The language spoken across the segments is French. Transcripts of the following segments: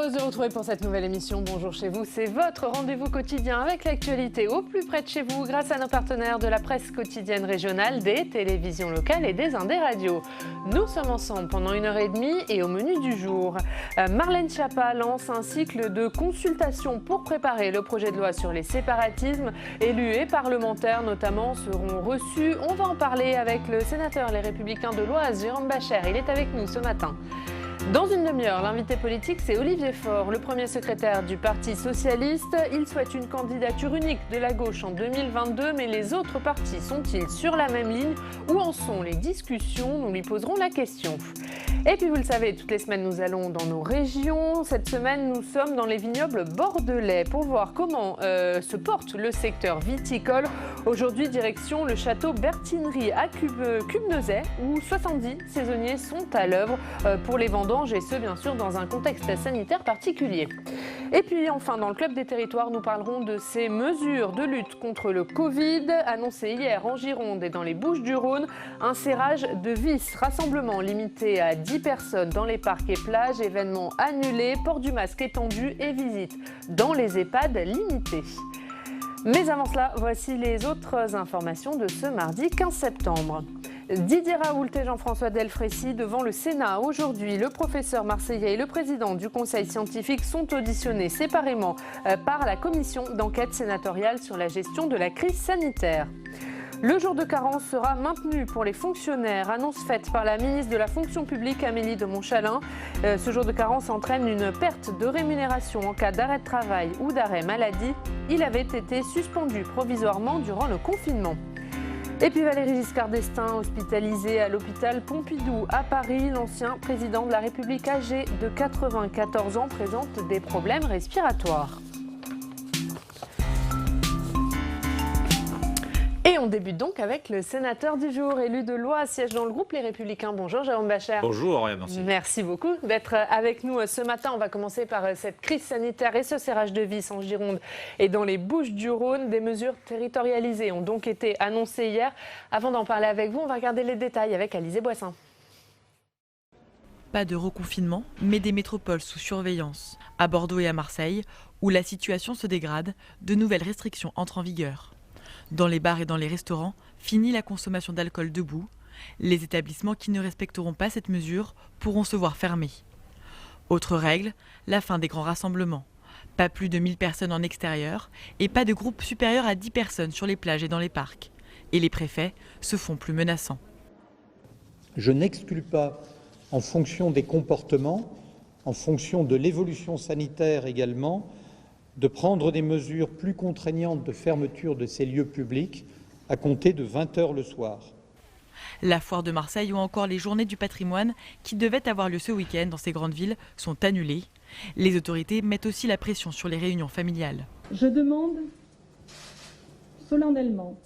Heureuse de vous retrouver pour cette nouvelle émission. Bonjour chez vous, c'est votre rendez-vous quotidien avec l'actualité au plus près de chez vous grâce à nos partenaires de la presse quotidienne régionale, des télévisions locales et des Indés radios. Nous sommes ensemble pendant 1h30 et au menu du jour, Marlène Schiappa lance un cycle de consultations pour préparer le projet de loi sur les séparatismes. Élus et parlementaires notamment seront reçus. On va en parler avec le sénateur Les Républicains de l'Oise, Jérôme Bachere. Il est avec nous ce matin. Dans une demi-heure, l'invité politique, c'est Olivier Faure, le premier secrétaire du Parti socialiste. Il souhaite une candidature unique de la gauche en 2022, mais les autres partis sont-ils sur la même ligne? Où en sont les discussions? Nous lui poserons la question. Et puis vous le savez, toutes les semaines, nous allons dans nos régions. Cette semaine, nous sommes dans les vignobles bordelais pour voir comment se porte le secteur viticole. Aujourd'hui, direction le château Bertinerie à Cubnezet, où 70 saisonniers sont à l'œuvre pour les vendanges, et ce, bien sûr, dans un contexte sanitaire particulier. Et puis, enfin, dans le Club des territoires, nous parlerons de ces mesures de lutte contre le Covid, annoncées hier en Gironde et dans les Bouches-du-Rhône. Un serrage de vis, rassemblement limité à 10 personnes dans les parcs et plages, événements annulés, port du masque étendu et visites dans les EHPAD limitées. Mais avant cela, voici les autres informations de ce mardi 15 septembre. Didier Raoult et Jean-François Delfrécy devant le Sénat. Aujourd'hui, le professeur marseillais et le président du Conseil scientifique sont auditionnés séparément par la commission d'enquête sénatoriale sur la gestion de la crise sanitaire. Le jour de carence sera maintenu pour les fonctionnaires, annonce faite par la ministre de la fonction publique Amélie de Montchalin. Ce jour de carence entraîne une perte de rémunération en cas d'arrêt de travail ou d'arrêt maladie. Il avait été suspendu provisoirement durant le confinement. Et puis Valéry Giscard d'Estaing, hospitalisé à l'hôpital Pompidou à Paris. L'ancien président de la République âgé de 94 ans présente des problèmes respiratoires. Et on débute donc avec le sénateur du jour, élu de l'Oise, siège dans le groupe Les Républicains. Bonjour Jérôme Bachere. Bonjour Aurélie, merci. Merci beaucoup d'être avec nous ce matin. On va commencer par cette crise sanitaire et ce serrage de vis en Gironde et dans les Bouches-du-Rhône. Des mesures territorialisées ont donc été annoncées hier. Avant d'en parler avec vous, on va regarder les détails avec Alizé Boissin. Pas de reconfinement, mais des métropoles sous surveillance. À Bordeaux et à Marseille, où la situation se dégrade, de nouvelles restrictions entrent en vigueur. Dans les bars et dans les restaurants, fini la consommation d'alcool debout. Les établissements qui ne respecteront pas cette mesure pourront se voir fermés. Autre règle, la fin des grands rassemblements. Pas plus de 1000 personnes en extérieur et pas de groupe supérieur à 10 personnes sur les plages et dans les parcs. Et les préfets se font plus menaçants. Je n'exclus pas, en fonction des comportements, en fonction de l'évolution sanitaire également, de prendre des mesures plus contraignantes de fermeture de ces lieux publics à compter de 20 h le soir. La foire de Marseille ou encore les journées du patrimoine qui devaient avoir lieu ce week-end dans ces grandes villes sont annulées. Les autorités mettent aussi la pression sur les réunions familiales. Je demande solennellement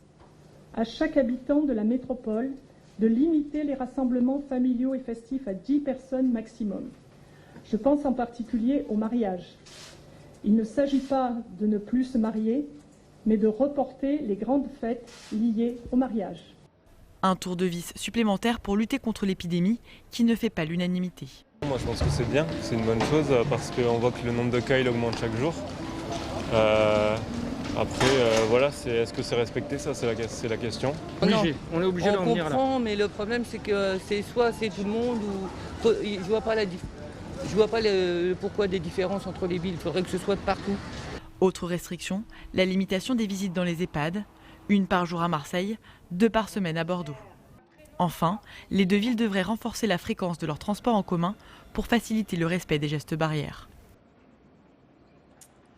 à chaque habitant de la métropole de limiter les rassemblements familiaux et festifs à 10 personnes maximum. Je pense en particulier au mariage. Il ne s'agit pas de ne plus se marier, mais de reporter les grandes fêtes liées au mariage. Un tour de vis supplémentaire pour lutter contre l'épidémie qui ne fait pas l'unanimité. Moi je pense que c'est bien, c'est une bonne chose parce qu'on voit que le nombre de cas il augmente chaque jour. Après, voilà, est-ce que c'est respecté, ça c'est la question. Obligé. On est obligé d'en venir là. On comprend, mais le problème c'est que c'est soit c'est tout le monde ou je vois pas le pourquoi des différences entre les villes. Il faudrait que ce soit de partout. Autre restriction, la limitation des visites dans les EHPAD. 1 par jour à Marseille, 2 par semaine à Bordeaux. Enfin, les deux villes devraient renforcer la fréquence de leurs transports en commun pour faciliter le respect des gestes barrières.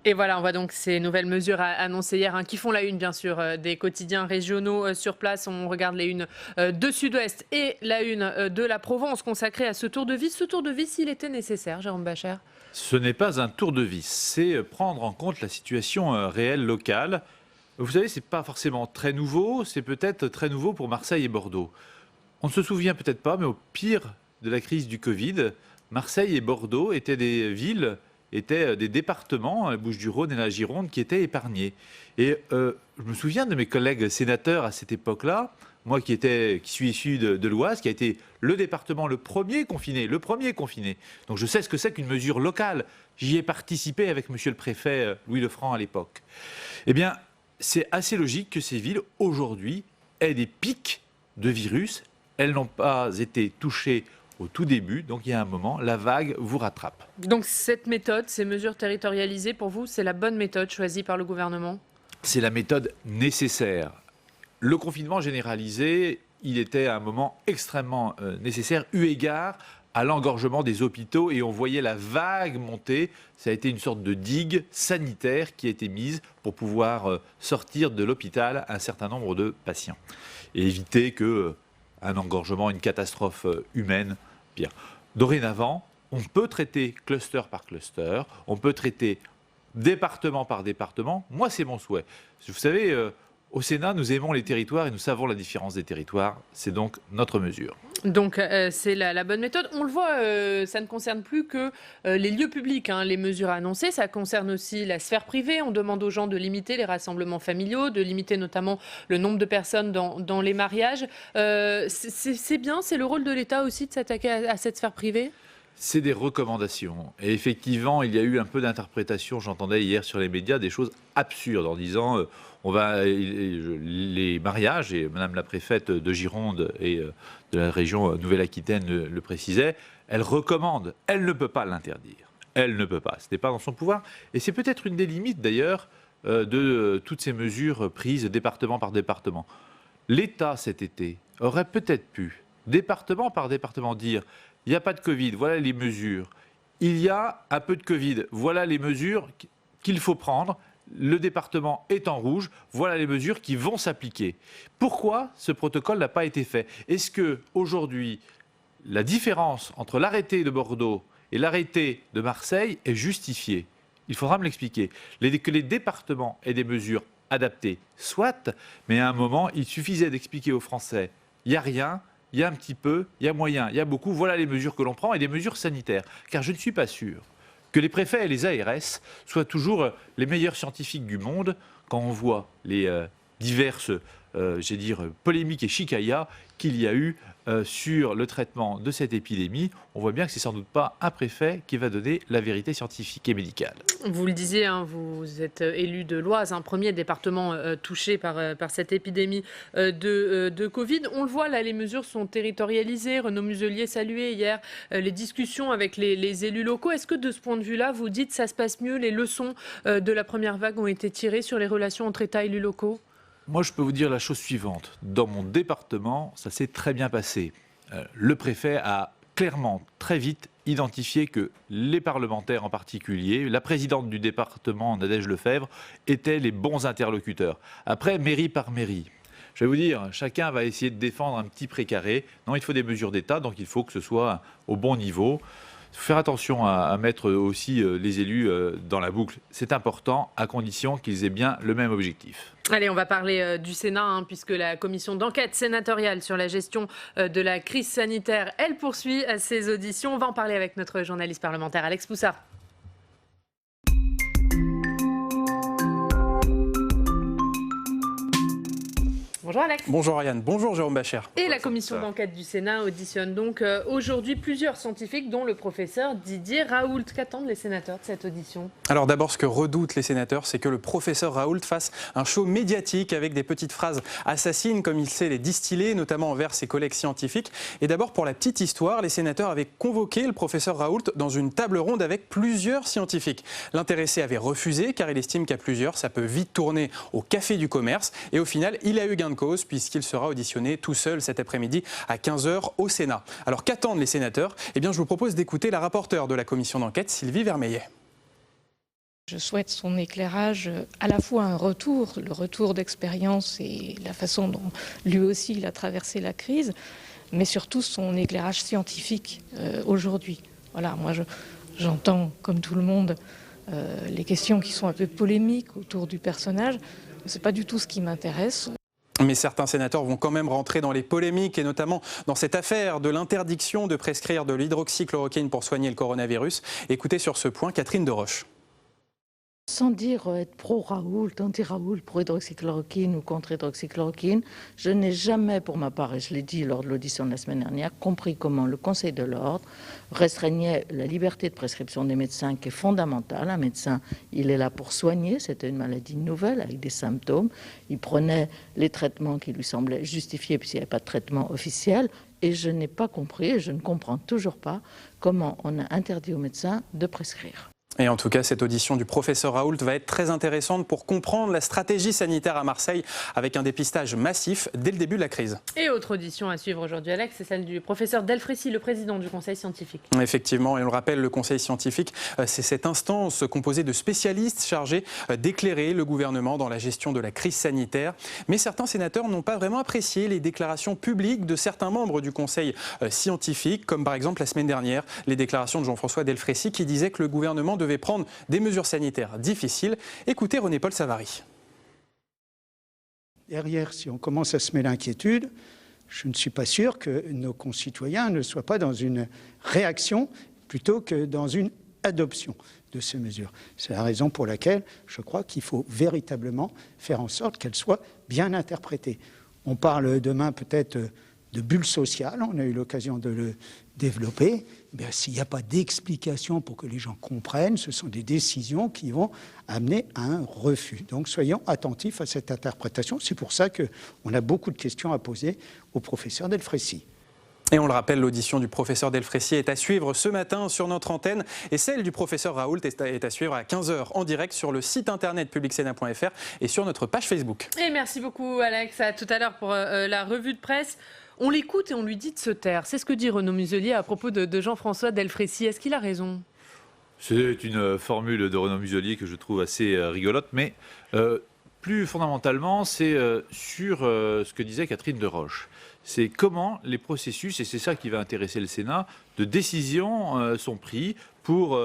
Et voilà, on voit donc ces nouvelles mesures annoncées hier qui font la une, bien sûr, des quotidiens régionaux sur place. On regarde les unes de Sud-Ouest et la une de la Provence consacrée à ce tour de vis. Ce tour de vis, il était nécessaire, Jérôme Bachere? Ce n'est pas un tour de vis, c'est prendre en compte la situation réelle locale. Vous savez, ce n'est pas forcément très nouveau, c'est peut-être très nouveau pour Marseille et Bordeaux. On ne se souvient peut-être pas, mais au pire de la crise du Covid, Marseille et Bordeaux étaient des villes, étaient des départements, les Bouches-du-Rhône et la Gironde, qui étaient épargnés. Et je me souviens de mes collègues sénateurs à cette époque-là moi qui suis issu de l'Oise, qui a été le département le premier confiné. Donc je sais ce que c'est qu'une mesure locale. J'y ai participé avec monsieur le préfet Louis Lefranc à l'époque. Eh bien, c'est assez logique que ces villes, aujourd'hui, aient des pics de virus. Elles n'ont pas été touchées au tout début, donc il y a un moment, la vague vous rattrape. Donc cette méthode, ces mesures territorialisées, pour vous, c'est la bonne méthode choisie par le gouvernement ? C'est la méthode nécessaire. Le confinement généralisé, il était à un moment extrêmement nécessaire, eu égard à l'engorgement des hôpitaux, et on voyait la vague monter. Ça a été une sorte de digue sanitaire qui a été mise pour pouvoir sortir de l'hôpital un certain nombre de patients et éviter un engorgement, une catastrophe humaine pire. Dorénavant, on peut traiter cluster par cluster, on peut traiter département par département. Moi, c'est mon souhait. Vous savez, au Sénat, nous aimons les territoires et nous savons la différence des territoires. C'est donc notre mesure. Donc c'est la bonne méthode. On le voit, ça ne concerne plus que les lieux publics, hein, les mesures annoncées. Ça concerne aussi la sphère privée. On demande aux gens de limiter les rassemblements familiaux, de limiter notamment le nombre de personnes dans les mariages. C'est bien, c'est le rôle de l'État aussi de s'attaquer à cette sphère privée ? C'est des recommandations. Et effectivement, il y a eu un peu d'interprétation, j'entendais hier sur les médias, des choses absurdes en disant les mariages, et Madame la préfète de Gironde et de la région Nouvelle-Aquitaine le précisait, elle recommande, elle ne peut pas l'interdire. Elle ne peut pas, ce n'est pas dans son pouvoir. Et c'est peut-être une des limites d'ailleurs de toutes ces mesures prises département par département. L'État cet été aurait peut-être pu, département par département, dire: il n'y a pas de Covid, voilà les mesures. Il y a un peu de Covid, voilà les mesures qu'il faut prendre. Le département est en rouge, voilà les mesures qui vont s'appliquer. Pourquoi ce protocole n'a pas été fait? Est-ce qu'aujourd'hui, la différence entre l'arrêté de Bordeaux et l'arrêté de Marseille est justifiée? Il faudra me l'expliquer. Que les départements aient des mesures adaptées, soit, mais à un moment, il suffisait d'expliquer aux Français: il n'y a rien. Il y a un petit peu, il y a moyen, il y a beaucoup, voilà les mesures que l'on prend, et des mesures sanitaires. Car je ne suis pas sûr que les préfets et les ARS soient toujours les meilleurs scientifiques du monde quand on voit les diverses polémiques et chicayas qu'il y a eu sur le traitement de cette épidémie. On voit bien que ce n'est sans doute pas un préfet qui va donner la vérité scientifique et médicale. Vous le disiez, hein, vous êtes élu de l'Oise, un premier département touché par cette épidémie de Covid. On le voit, là, les mesures sont territorialisées. Renaud Muselier saluait hier les discussions avec les élus locaux. Est-ce que de ce point de vue-là, vous dites que ça se passe mieux, les leçons de la première vague ont été tirées sur les relations entre État et élus locaux ? Moi, je peux vous dire la chose suivante. Dans mon département, ça s'est très bien passé. Le préfet a clairement, très vite, identifié que les parlementaires en particulier, la présidente du département, Nadège Lefebvre, étaient les bons interlocuteurs. Après, mairie par mairie, je vais vous dire, chacun va essayer de défendre un petit précaré. Non, il faut des mesures d'État, donc il faut que ce soit au bon niveau. Il faut faire attention à mettre aussi les élus dans la boucle. C'est important, à condition qu'ils aient bien le même objectif. Allez, on va parler du Sénat, hein, puisque la commission d'enquête sénatoriale sur la gestion de la crise sanitaire, elle poursuit ses auditions. On va en parler avec notre journaliste parlementaire Alex Poussard. Bonjour Alex. Bonjour Ariane, bonjour Jérôme Bacher. Et la commission d'enquête du Sénat auditionne donc aujourd'hui plusieurs scientifiques, dont le professeur Didier Raoult. Qu'attendent les sénateurs de cette audition? Alors d'abord, ce que redoutent les sénateurs, c'est que le professeur Raoult fasse un show médiatique avec des petites phrases assassines, comme il sait les distiller, notamment envers ses collègues scientifiques. Et d'abord, pour la petite histoire, les sénateurs avaient convoqué le professeur Raoult dans une table ronde avec plusieurs scientifiques. L'intéressé avait refusé, car il estime qu'à plusieurs, ça peut vite tourner au café du commerce. Et au final, il a eu gain de cause, puisqu'il sera auditionné tout seul cet après-midi à 15h au Sénat. Alors qu'attendent les sénateurs? Eh bien, je vous propose d'écouter la rapporteure de la commission d'enquête, Sylvie Vermeillet. Je souhaite son éclairage, à la fois un retour, le retour d'expérience et la façon dont lui aussi il a traversé la crise, mais surtout son éclairage scientifique aujourd'hui. Voilà, moi j'entends, comme tout le monde, les questions qui sont un peu polémiques autour du personnage. C'est pas du tout ce qui m'intéresse. Mais certains sénateurs vont quand même rentrer dans les polémiques, et notamment dans cette affaire de l'interdiction de prescrire de l'hydroxychloroquine pour soigner le coronavirus. Écoutez sur ce point Catherine Deroche. Sans dire être pro-Raoult, anti-Raoult, pro-hydroxychloroquine ou contre hydroxychloroquine, je n'ai jamais, pour ma part, et je l'ai dit lors de l'audition de la semaine dernière, compris comment le Conseil de l'Ordre restreignait la liberté de prescription des médecins, qui est fondamentale. Un médecin, il est là pour soigner, c'était une maladie nouvelle avec des symptômes. Il prenait les traitements qui lui semblaient justifiés puisqu'il n'y avait pas de traitement officiel. Et je n'ai pas compris, et je ne comprends toujours pas, comment on a interdit aux médecins de prescrire. Et en tout cas, cette audition du professeur Raoult va être très intéressante pour comprendre la stratégie sanitaire à Marseille avec un dépistage massif dès le début de la crise. Et autre audition à suivre aujourd'hui, Alex, c'est celle du professeur Delfrécy, le président du conseil scientifique. Effectivement, et on le rappelle, le conseil scientifique, c'est cette instance composée de spécialistes chargés d'éclairer le gouvernement dans la gestion de la crise sanitaire. Mais certains sénateurs n'ont pas vraiment apprécié les déclarations publiques de certains membres du conseil scientifique, comme par exemple la semaine dernière, les déclarations de Jean-François Delfrécy qui disait que le gouvernement devait prendre des mesures sanitaires difficiles. Écoutez René-Paul Savary. Derrière, si on commence à semer l'inquiétude, je ne suis pas sûr que nos concitoyens ne soient pas dans une réaction plutôt que dans une adoption de ces mesures. C'est la raison pour laquelle je crois qu'il faut véritablement faire en sorte qu'elles soient bien interprétées. On parle demain peut-être de bulle sociale, on a eu l'occasion de le développer. Mais s'il n'y a pas d'explication pour que les gens comprennent, ce sont des décisions qui vont amener à un refus. Donc soyons attentifs à cette interprétation. C'est pour ça qu'on a beaucoup de questions à poser au professeur Delfrécy. Et on le rappelle, l'audition du professeur Delfrécy est à suivre ce matin sur notre antenne et celle du professeur Raoult est à suivre à 15h en direct sur le site internet publicsena.fr et sur notre page Facebook. Et merci beaucoup Alex, à tout à l'heure pour la revue de presse. On l'écoute et on lui dit de se taire. C'est ce que dit Renaud Muselier à propos de Jean-François Delfrécy. Est-ce qu'il a raison ? C'est une formule de Renaud Muselier que je trouve assez rigolote, mais plus fondamentalement, c'est sur ce que disait Catherine Deroche. C'est comment les processus, et c'est ça qui va intéresser le Sénat, de décision sont pris pour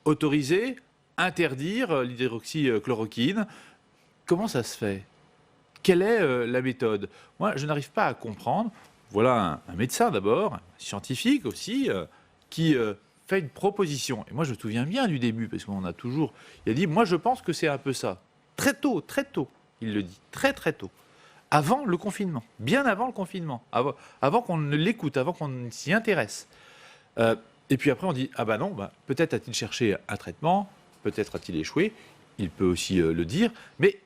autoriser, interdire l'hydroxychloroquine. Comment ça se fait ? Quelle est la méthode ? Moi, je n'arrive pas à comprendre. Voilà un médecin d'abord, un scientifique aussi, qui fait une proposition. Et moi, je me souviens bien du début, parce qu'on a toujours... Il a dit, moi, je pense que c'est un peu ça. Très tôt, il le dit, très tôt. Avant le confinement, bien avant le confinement, avant qu'on ne l'écoute, avant qu'on s'y intéresse. Et puis après, on dit, ah ben non, peut-être a-t-il cherché un traitement, peut-être a-t-il échoué, il peut aussi le dire, mais...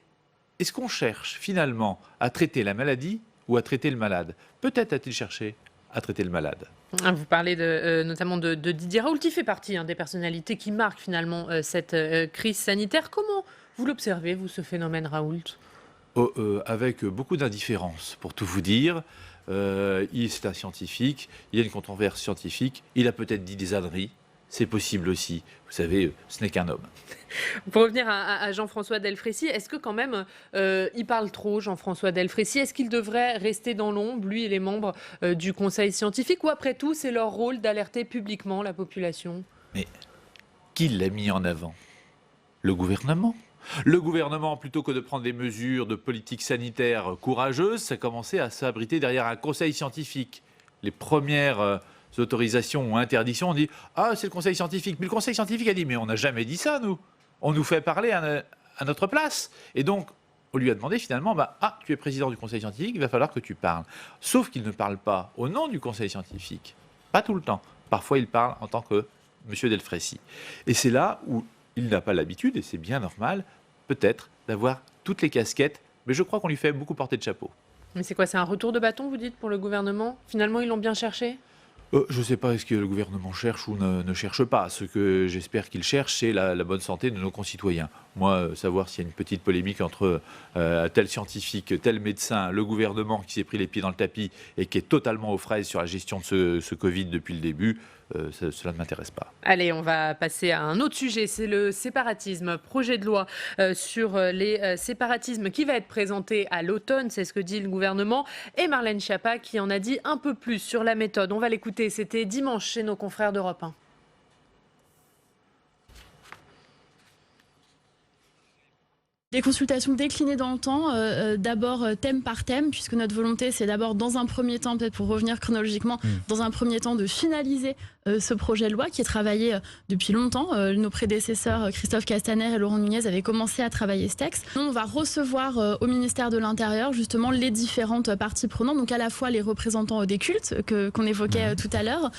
Est-ce qu'on cherche finalement à traiter la maladie ou à traiter le malade ? Peut-être a-t-il cherché à traiter le malade. Vous parlez notamment de Didier Raoult, qui fait partie des personnalités qui marquent finalement cette crise sanitaire. Comment vous l'observez, vous, ce phénomène Raoult ? Avec beaucoup d'indifférence, pour tout vous dire. C'est un scientifique, il y a une controverse scientifique, il a peut-être dit des âneries. C'est possible aussi. Vous savez, ce n'est qu'un homme. Pour revenir à Jean-François Delfrécy, est-ce que quand même il parle trop, Jean-François Delfrécy ? Est-ce qu'il devrait rester dans l'ombre, lui et les membres du conseil scientifique ? Ou après tout, c'est leur rôle d'alerter publiquement la population ? Mais qui l'a mis en avant ? Le gouvernement. Le gouvernement, plutôt que de prendre des mesures de politique sanitaire courageuses, ça a commencé à s'abriter derrière un conseil scientifique. Les premières... autorisations ou interdictions, on dit « Ah, c'est le conseil scientifique ». Mais le conseil scientifique a dit « Mais on n'a jamais dit ça, nous. On nous fait parler à notre place. » Et donc, on lui a demandé finalement « Ah, tu es président du conseil scientifique, il va falloir que tu parles. » Sauf qu'il ne parle pas au nom du conseil scientifique. Pas tout le temps. Parfois, il parle en tant que M. Delfrécy. Et c'est là où il n'a pas l'habitude, et c'est bien normal, peut-être, d'avoir toutes les casquettes. Mais je crois qu'on lui fait beaucoup porter de chapeau. Mais c'est quoi, c'est un retour de bâton, vous dites, pour le gouvernement ? Finalement, ils l'ont bien cherché ? Je ne sais pas ce que le gouvernement cherche ou ne cherche pas. Ce que j'espère qu'il cherche, c'est la bonne santé de nos concitoyens. Moi, savoir s'il y a une petite polémique entre tel scientifique, tel médecin, le gouvernement qui s'est pris les pieds dans le tapis et qui est totalement aux fraises sur la gestion de ce Covid depuis le début, cela ne m'intéresse pas. Allez, on va passer à un autre sujet, c'est le séparatisme. Projet de loi sur les séparatismes qui va être présenté à l'automne, c'est ce que dit le gouvernement. Et Marlène Schiappa qui en a dit un peu plus sur la méthode. On va l'écouter, c'était dimanche chez nos confrères d'Europe 1. Des consultations déclinées dans le temps, d'abord thème par thème, puisque notre volonté c'est d'abord dans un premier temps, peut-être pour revenir chronologiquement, dans un premier temps de finaliser ce projet de loi qui est travaillé depuis longtemps. Nos prédécesseurs Christophe Castaner et Laurent Nunez avaient commencé à travailler ce texte. Nous, on va recevoir au ministère de l'Intérieur justement les différentes parties prenantes, donc à la fois les représentants des cultes qu'on évoquait tout à l'heure,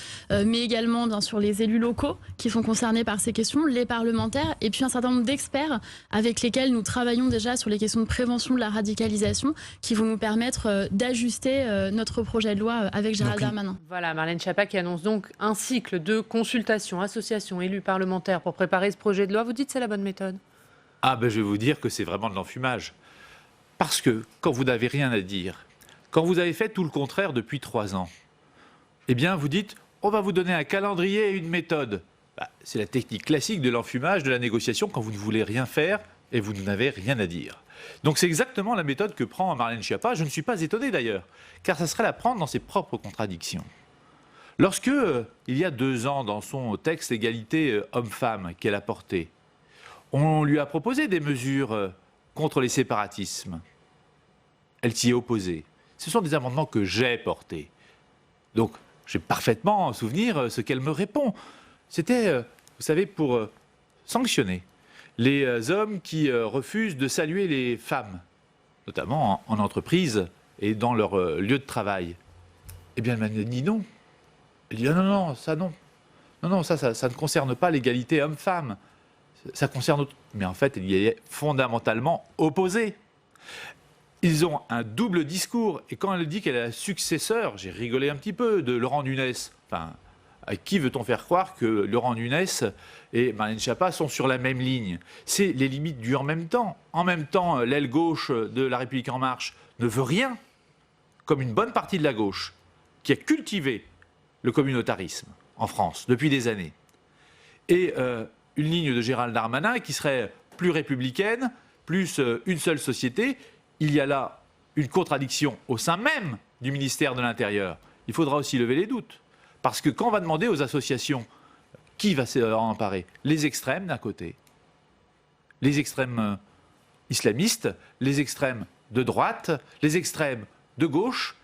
mais également bien sûr les élus locaux qui sont concernés par ces questions, les parlementaires et puis un certain nombre d'experts avec lesquels nous travaillons déjà sur les questions de prévention de la radicalisation qui vont nous permettre d'ajuster notre projet de loi avec Gérald Darmanin. Voilà, Marlène Schiappa qui annonce donc un cycle de consultations, associations, élus, parlementaires pour préparer ce projet de loi. Vous dites que c'est la bonne méthode? Ah ben je vais vous dire que c'est vraiment de l'enfumage. Parce que quand vous n'avez rien à dire, quand vous avez fait tout le contraire depuis 3 ans, eh bien vous dites on va vous donner un calendrier et une méthode. C'est la technique classique de l'enfumage, de la négociation quand vous ne voulez rien faire et vous n'avez rien à dire. Donc c'est exactement la méthode que prend Marlène Schiappa. Je ne suis pas étonné d'ailleurs, car ça serait la prendre dans ses propres contradictions. Lorsque, il y a 2 ans, dans son texte égalité homme-femme qu'elle a porté, on lui a proposé des mesures contre les séparatismes. Elle s'y est opposée. Ce sont des amendements que j'ai portés. Donc, j'ai parfaitement en souvenir ce qu'elle me répond. C'était, vous savez, pour sanctionner les hommes qui refusent de saluer les femmes, notamment en entreprise et dans leur lieu de travail. Eh bien, elle m'a dit non. Elle dit non, ça non. Non, ça ne concerne pas l'égalité homme-femme. Ça concerne... Mais en fait, elle y est fondamentalement opposée. Ils ont un double discours. Et quand elle dit qu'elle est la successeur, j'ai rigolé un petit peu, de Laurent Nunez. Enfin, à qui veut-on faire croire que Laurent Nunez et Marlène Schiappa sont sur la même ligne? C'est les limites du en même temps. En même temps, l'aile gauche de La République En Marche ne veut rien, comme une bonne partie de la gauche, qui a cultivé le communautarisme en France depuis des années. Et une ligne de Gérald Darmanin qui serait plus républicaine, plus une seule société. Il y a là une contradiction au sein même du ministère de l'Intérieur. Il faudra aussi lever les doutes. Parce que quand on va demander aux associations qui va s'en emparer, les extrêmes d'un côté, les extrêmes islamistes, les extrêmes de droite, les extrêmes de gauche,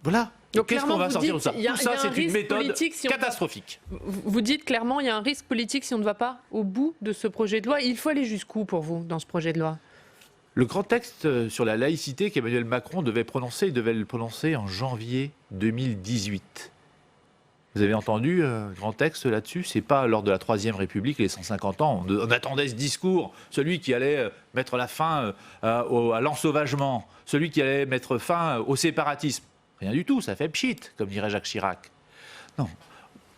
voilà. Donc qu'est-ce qu'on va sortir de ça? Tout ça, c'est une méthode catastrophique. Vous dites clairement il y a un risque politique si on ne va pas au bout de ce projet de loi. Il faut aller jusqu'où pour vous dans ce projet de loi? Le grand texte sur la laïcité qu'Emmanuel Macron devait le prononcer en janvier 2018. Vous avez entendu un grand texte là-dessus? C'est pas lors de la Troisième République, les 150 ans. On attendait ce discours, celui qui allait mettre la fin à l'ensauvagement, celui qui allait mettre fin au séparatisme. Rien du tout, ça fait pchit, comme dirait Jacques Chirac. Non,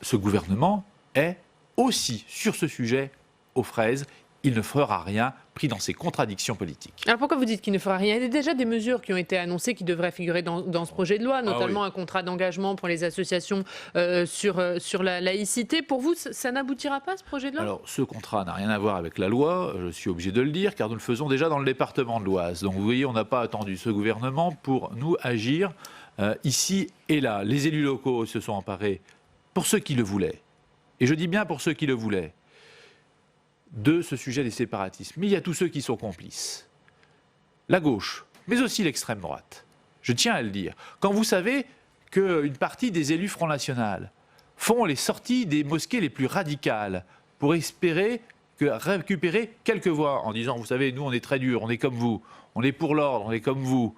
ce gouvernement est aussi, sur ce sujet, aux fraises. Il ne fera rien, pris dans ses contradictions politiques. Alors pourquoi vous dites qu'il ne fera rien? Il y a déjà des mesures qui ont été annoncées qui devraient figurer dans ce projet de loi, notamment un contrat d'engagement pour les associations sur la laïcité. Pour vous, ça n'aboutira pas, ce projet de loi? Alors, ce contrat n'a rien à voir avec la loi, je suis obligé de le dire, car nous le faisons déjà dans le département de l'Oise. Donc vous voyez, on n'a pas attendu ce gouvernement pour nous agir ici et là. Les élus locaux se sont emparés, pour ceux qui le voulaient, et je dis bien pour ceux qui le voulaient, de ce sujet des séparatismes. Mais il y a tous ceux qui sont complices. La gauche, mais aussi l'extrême droite. Je tiens à le dire. Quand vous savez qu'une partie des élus Front National font les sorties des mosquées les plus radicales pour espérer récupérer quelques voix en disant, vous savez, nous on est très durs, on est comme vous, on est pour l'ordre, on est comme vous.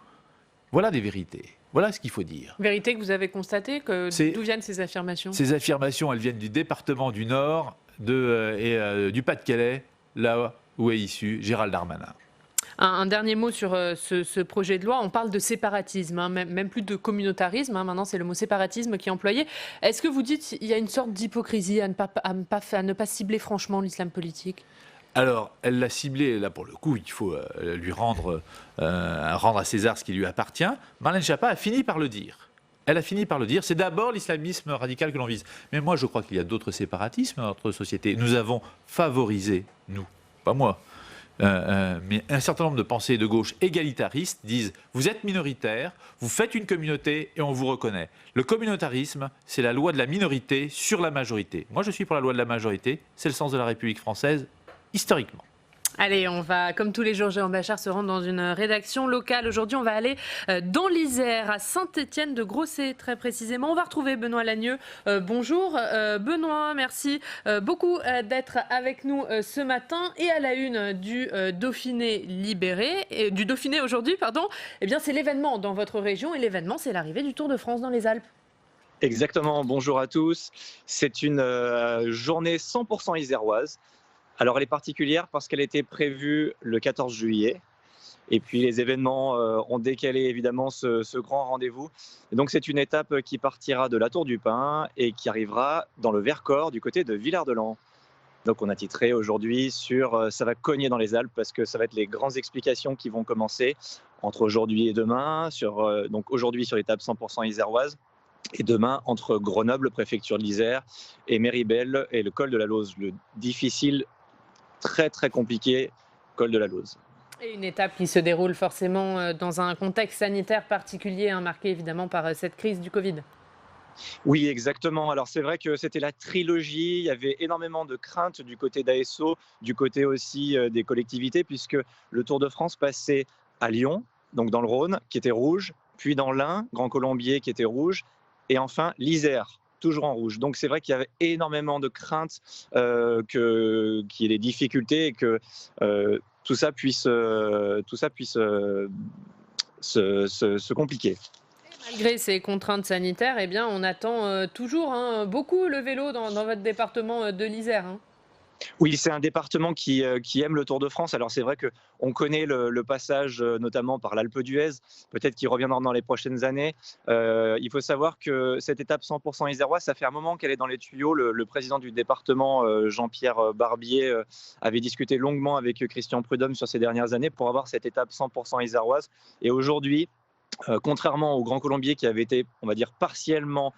Voilà des vérités. Voilà ce qu'il faut dire. Vérité que vous avez constatée, d'où viennent ces affirmations? Ces affirmations, elles viennent du département du Nord et du Pas-de-Calais, là où est issu Gérald Darmanin. Un dernier mot sur ce projet de loi. On parle de séparatisme, hein, même plus de communautarisme. Hein, maintenant, c'est le mot séparatisme qui est employé. Est-ce que vous dites qu'il y a une sorte d'hypocrisie à ne pas cibler franchement l'islam politique? Alors, elle l'a ciblé, là pour le coup, il faut lui rendre à César ce qui lui appartient. Marlène Schiappa a fini par le dire. Elle a fini par le dire, c'est d'abord l'islamisme radical que l'on vise. Mais moi, je crois qu'il y a d'autres séparatismes dans notre société. Nous avons favorisé, nous, pas moi, mais un certain nombre de pensées de gauche égalitaristes disent « vous êtes minoritaire, vous faites une communauté et on vous reconnaît ». Le communautarisme, c'est la loi de la minorité sur la majorité. Moi, je suis pour la loi de la majorité, c'est le sens de la République française, historiquement. Allez, on va, comme tous les jours, Jérôme Bachar se rendre dans une rédaction locale. Aujourd'hui, on va aller dans l'Isère, à Saint-Étienne-de-Grossay, très précisément. On va retrouver Benoît Lagneux. Bonjour Benoît, merci beaucoup d'être avec nous ce matin. Et à la une du Dauphiné libéré, du Dauphiné aujourd'hui, pardon, eh bien c'est l'événement dans votre région. Et l'événement, c'est l'arrivée du Tour de France dans les Alpes. Exactement, bonjour à tous. C'est une journée 100% iséroise. Alors elle est particulière parce qu'elle était prévue le 14 juillet. Et puis les événements ont décalé évidemment ce grand rendez-vous. Et donc c'est une étape qui partira de la Tour du Pin et qui arrivera dans le Vercors du côté de Villard-de-Lans. Donc on a titré aujourd'hui sur ça va cogner dans les Alpes parce que ça va être les grandes explications qui vont commencer entre aujourd'hui et demain. Donc aujourd'hui sur l'étape 100% iséroise. Et demain, entre Grenoble, préfecture de l'Isère, et Méribel et le col de la Lauze, le difficile, très très compliqué col de la Lauze. Et une étape qui se déroule forcément dans un contexte sanitaire particulier, marqué évidemment par cette crise du Covid. Oui, exactement. Alors c'est vrai que c'était la trilogie, il y avait énormément de craintes du côté d'ASO, du côté aussi des collectivités, puisque le Tour de France passait à Lyon, donc dans le Rhône, qui était rouge, puis dans l'Ain, Grand Colombier, qui était rouge, et enfin l'Isère, toujours en rouge. Donc c'est vrai qu'il y avait énormément de craintes qu'il y ait des difficultés et que tout ça puisse se compliquer. Malgré ces contraintes sanitaires, eh bien, on attend toujours beaucoup le vélo dans votre département de l'Isère. Oui, c'est un département qui aime le Tour de France. Alors c'est vrai qu'on connaît le passage notamment par l'Alpe d'Huez, peut-être qu'il reviendra dans les prochaines années. Il faut savoir que cette étape 100% iséroise, ça fait un moment qu'elle est dans les tuyaux. Le président du département, Jean-Pierre Barbier, avait discuté longuement avec Christian Prudhomme sur ces dernières années pour avoir cette étape 100% iséroise. Et aujourd'hui, contrairement au Grand Colombier qui avait été, on va dire, partiellement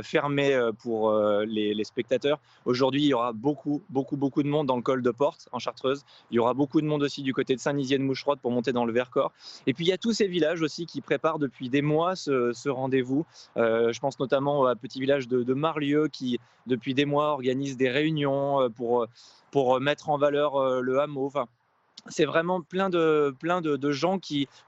fermé pour les spectateurs, aujourd'hui il y aura beaucoup de monde dans le col de Porte en Chartreuse. Il y aura beaucoup de monde aussi du côté de Saint-Nizier-de-Moucherotte pour monter dans le Vercors. Et puis il y a tous ces villages aussi qui préparent depuis des mois ce rendez-vous. Je pense notamment à petit village de Marlieu qui depuis des mois organise des réunions pour mettre en valeur le hameau. Enfin, c'est vraiment plein de gens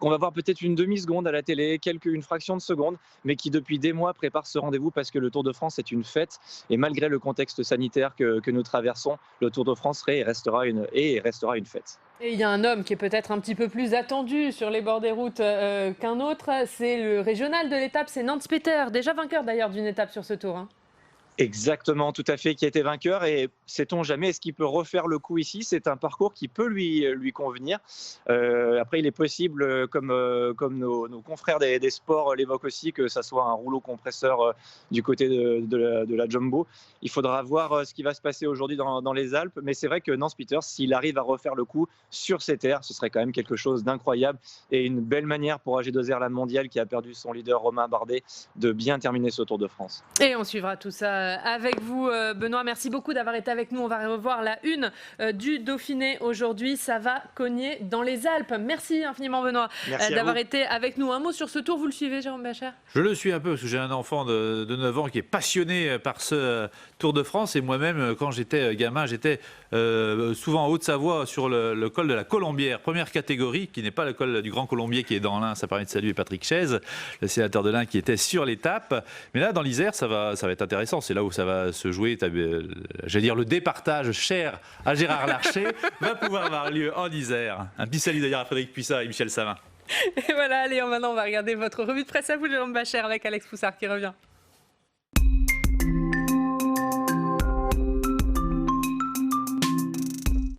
qu'on va voir peut-être une demi-seconde à la télé, une fraction de seconde, mais qui depuis des mois préparent ce rendez-vous parce que le Tour de France est une fête. Et malgré le contexte sanitaire que nous traversons, le Tour de France restera une fête. Et il y a un homme qui est peut-être un petit peu plus attendu sur les bords des routes qu'un autre, c'est le régional de l'étape, c'est Nance Peter, déjà vainqueur d'ailleurs d'une étape sur ce Tour. Exactement, tout à fait, qui a été vainqueur. Et sait-on jamais, est-ce qu'il peut refaire le coup ici? C'est un parcours qui peut lui convenir. Après, il est possible, comme nos confrères des sports l'évoquent aussi, que ça soit un rouleau compresseur du côté de la Jumbo. Il faudra voir ce qui va se passer aujourd'hui dans les Alpes. Mais c'est vrai que Nance Peters, s'il arrive à refaire le coup sur ces terres, ce serait quand même quelque chose d'incroyable et une belle manière pour AG2R La Mondiale, qui a perdu son leader Romain Bardet, de bien terminer ce Tour de France. Et on suivra tout ça avec vous, Benoît. Merci beaucoup d'avoir été avec nous. On va revoir la une du Dauphiné aujourd'hui. Ça va cogner dans les Alpes. Merci infiniment, Benoît, d'avoir été avec nous. Un mot sur ce Tour, vous le suivez, Jérôme Bachar? Je le suis un peu parce que j'ai un enfant de 9 ans qui est passionné par ce Tour de France. Et moi-même, quand j'étais gamin, j'étais souvent en Haute-Savoie sur le col de la Colombière, première catégorie, qui n'est pas le col du Grand Colombier qui est dans l'Ain. Ça permet de saluer Patrick Chaise, le sénateur de l'Ain, qui était sur l'étape. Mais là, dans l'Isère, ça va être intéressant. C'est là où ça va se jouer. J'allais dire, le départage cher à Gérard Larcher va pouvoir avoir lieu en Isère. Un petit salut d'ailleurs à Frédéric Puissat et Michel Savin. Et voilà, allez, maintenant on va regarder votre revue de presse à vous, Jérôme Bachar, avec Alex Poussard qui revient.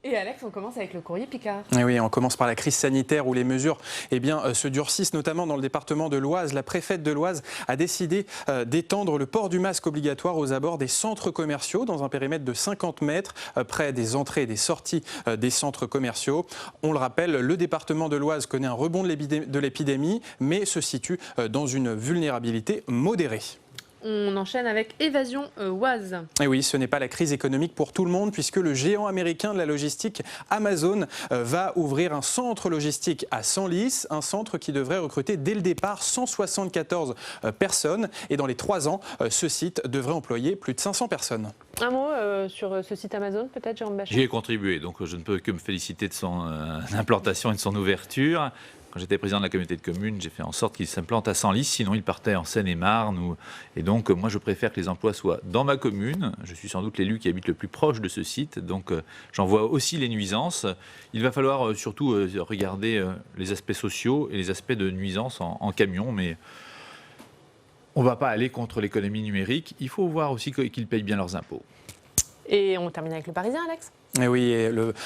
Et Alex, on commence avec le courrier Picard. Et oui, on commence par la crise sanitaire où les mesures se durcissent, notamment dans le département de l'Oise. La préfète de l'Oise a décidé d'étendre le port du masque obligatoire aux abords des centres commerciaux dans un périmètre de 50 mètres près des entrées et des sorties des centres commerciaux. On le rappelle, le département de l'Oise connaît un rebond de l'épidémie, mais se situe dans une vulnérabilité modérée. On enchaîne avec Évasion Oise. Et oui, ce n'est pas la crise économique pour tout le monde puisque le géant américain de la logistique Amazon va ouvrir un centre logistique à Senlis, un centre qui devrait recruter dès le départ 174 personnes. Et dans les 3 ans, ce site devrait employer plus de 500 personnes. Un mot sur ce site Amazon, peut-être, Jérôme Bachet ? J'y ai contribué, donc je ne peux que me féliciter de son implantation et de son ouverture. Quand j'étais président de la communauté de communes, j'ai fait en sorte qu'il s'implante à Senlis, sinon il partait en Seine-et-Marne. Et donc, moi, je préfère que les emplois soient dans ma commune. Je suis sans doute l'élu qui habite le plus proche de ce site, donc j'en vois aussi les nuisances. Il va falloir surtout regarder les aspects sociaux et les aspects de nuisances en camion, mais on ne va pas aller contre l'économie numérique. Il faut voir aussi qu'ils payent bien leurs impôts. Et on termine avec Le Parisien, Alex ? Et oui,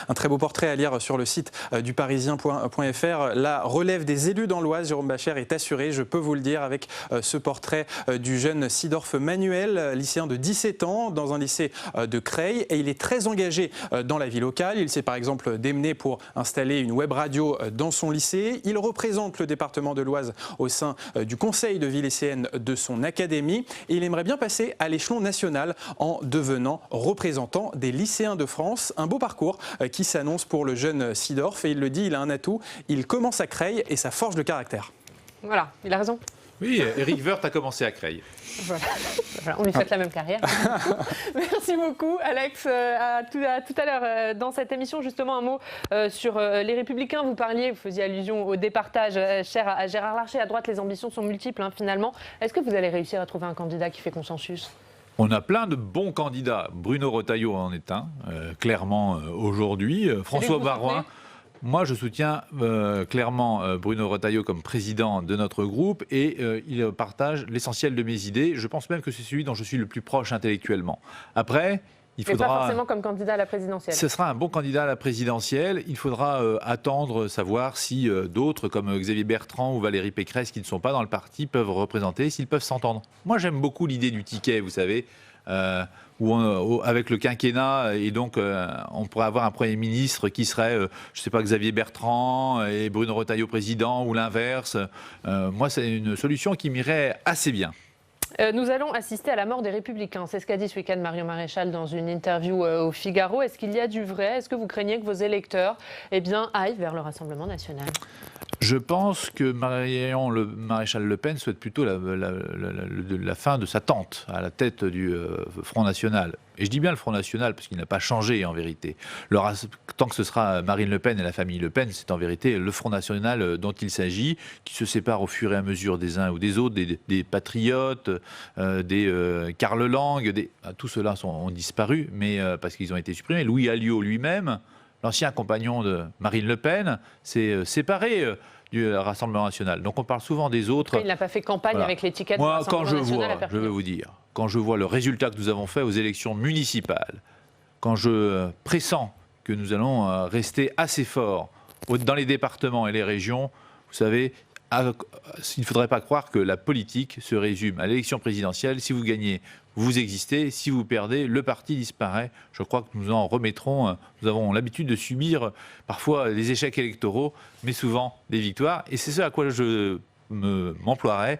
un très beau portrait à lire sur le site du parisien.fr. La relève des élus dans l'Oise, Jérôme Bachet, est assurée, je peux vous le dire, avec ce portrait du jeune Sidorf Manuel, lycéen de 17 ans, dans un lycée de Creil. Et il est très engagé dans la vie locale. Il s'est par exemple démené pour installer une web radio dans son lycée. Il représente le département de l'Oise au sein du conseil de vie lycéenne de son académie. Et il aimerait bien passer à l'échelon national en devenant représentant des lycéens de France. Un beau parcours qui s'annonce pour le jeune Sidorf. Et il le dit, il a un atout. Il commence à Creil et ça forge le caractère. Voilà, il a raison. Oui, Eric Woerth a commencé à Creil. Voilà, on lui souhaite la même carrière. Merci beaucoup, Alex. À tout à l'heure dans cette émission, justement, un mot sur les Républicains. Vous faisiez allusion au départage cher à Gérard Larcher. À droite, les ambitions sont multiples, finalement. Est-ce que vous allez réussir à trouver un candidat qui fait consensus ? On a plein de bons candidats. Bruno Retailleau en est un, clairement aujourd'hui. François Baroin. Moi, je soutiens clairement Bruno Retailleau comme président de notre groupe et il partage l'essentiel de mes idées. Je pense même que c'est celui dont je suis le plus proche intellectuellement. Après, il faudra... Mais pas forcément comme candidat à la présidentielle. Ce sera un bon candidat à la présidentielle. Il faudra attendre, savoir si d'autres, comme Xavier Bertrand ou Valérie Pécresse, qui ne sont pas dans le parti, peuvent représenter, s'ils peuvent s'entendre. Moi, j'aime beaucoup l'idée du ticket, vous savez, où avec le quinquennat, et donc on pourrait avoir un Premier ministre qui serait, je ne sais pas, Xavier Bertrand et Bruno Retailleau président, ou l'inverse. Moi, c'est une solution qui m'irait assez bien. Nous allons assister à la mort des Républicains. C'est ce qu'a dit ce week-end Marion Maréchal dans une interview au Figaro. Est-ce qu'il y a du vrai ? Est-ce que vous craignez que vos électeurs aillent vers le Rassemblement national ? Je pense que Marion Maréchal Le Pen souhaite plutôt la fin de sa tante à la tête du Front National. Et je dis bien le Front National parce qu'il n'a pas changé en vérité. Tant que ce sera Marine Le Pen et la famille Le Pen, c'est en vérité le Front National dont il s'agit, qui se sépare au fur et à mesure des uns ou des autres, des patriotes, des Karl Lang, tous ceux-là ont disparu, mais parce qu'ils ont été supprimés. Louis Alliot lui-même, l'ancien compagnon de Marine Le Pen, s'est séparé du Rassemblement national. Donc on parle souvent des autres. Il n'a pas fait campagne avec l'étiquette du Rassemblement national. Je vais vous dire, quand je vois le résultat que nous avons fait aux élections municipales, quand je pressens que nous allons rester assez forts dans les départements et les régions, vous savez, il ne faudrait pas croire que la politique se résume à l'élection présidentielle. Si vous gagnez, vous existez. Si vous perdez, le parti disparaît. Je crois que nous en remettrons. Nous avons l'habitude de subir parfois les échecs électoraux, mais souvent des victoires. Et c'est ce à quoi je m'emploierai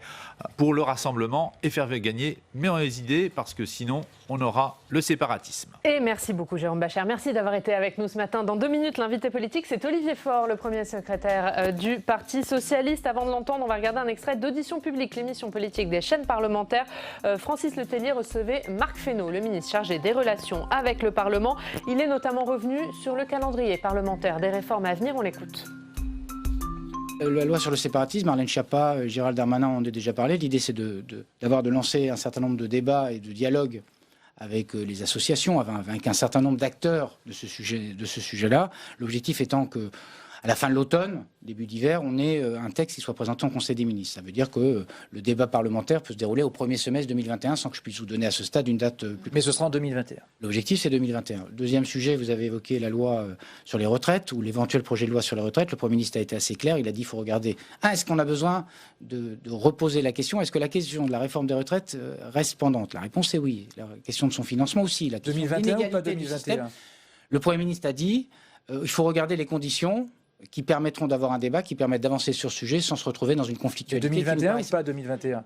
pour le rassemblement et faire gagner mes idées, parce que sinon on aura le séparatisme. Et merci beaucoup Jérôme Bachet, merci d'avoir été avec nous ce matin. Dans 2 minutes, l'invité politique, c'est Olivier Faure, le premier secrétaire du Parti Socialiste. Avant de l'entendre, on va regarder un extrait d'Audition publique, l'émission politique des chaînes parlementaires. Francis Letellier recevait Marc Fesneau, le ministre chargé des relations avec le Parlement. Il est notamment revenu sur le calendrier parlementaire des réformes à venir, on l'écoute. La loi sur le séparatisme, Marlène Schiappa, Gérald Darmanin en ont déjà parlé. L'idée, c'est de lancer un certain nombre de débats et de dialogues avec les associations, avec un certain nombre d'acteurs de ce sujet-là. L'objectif étant que, à la fin de l'automne, début d'hiver, on ait un texte qui soit présenté en Conseil des ministres. Ça veut dire que le débat parlementaire peut se dérouler au premier semestre 2021 sans que je puisse vous donner à ce stade une date plus... Mais ce sera en 2021. L'objectif, c'est 2021. Deuxième sujet, vous avez évoqué la loi sur les retraites ou l'éventuel projet de loi sur les retraites. Le Premier ministre a été assez clair. Il a dit qu'il faut regarder. Est-ce qu'on a besoin de reposer la question ? Est-ce que la question de la réforme des retraites reste pendante ? La réponse est oui. La question de son financement aussi. La 2021 ou pas 2021 ? Le Premier ministre a dit il faut regarder les conditions qui permettront d'avoir un débat, qui permettent d'avancer sur ce sujet sans se retrouver dans une conflictualité. 2021 ou pas 2021 ?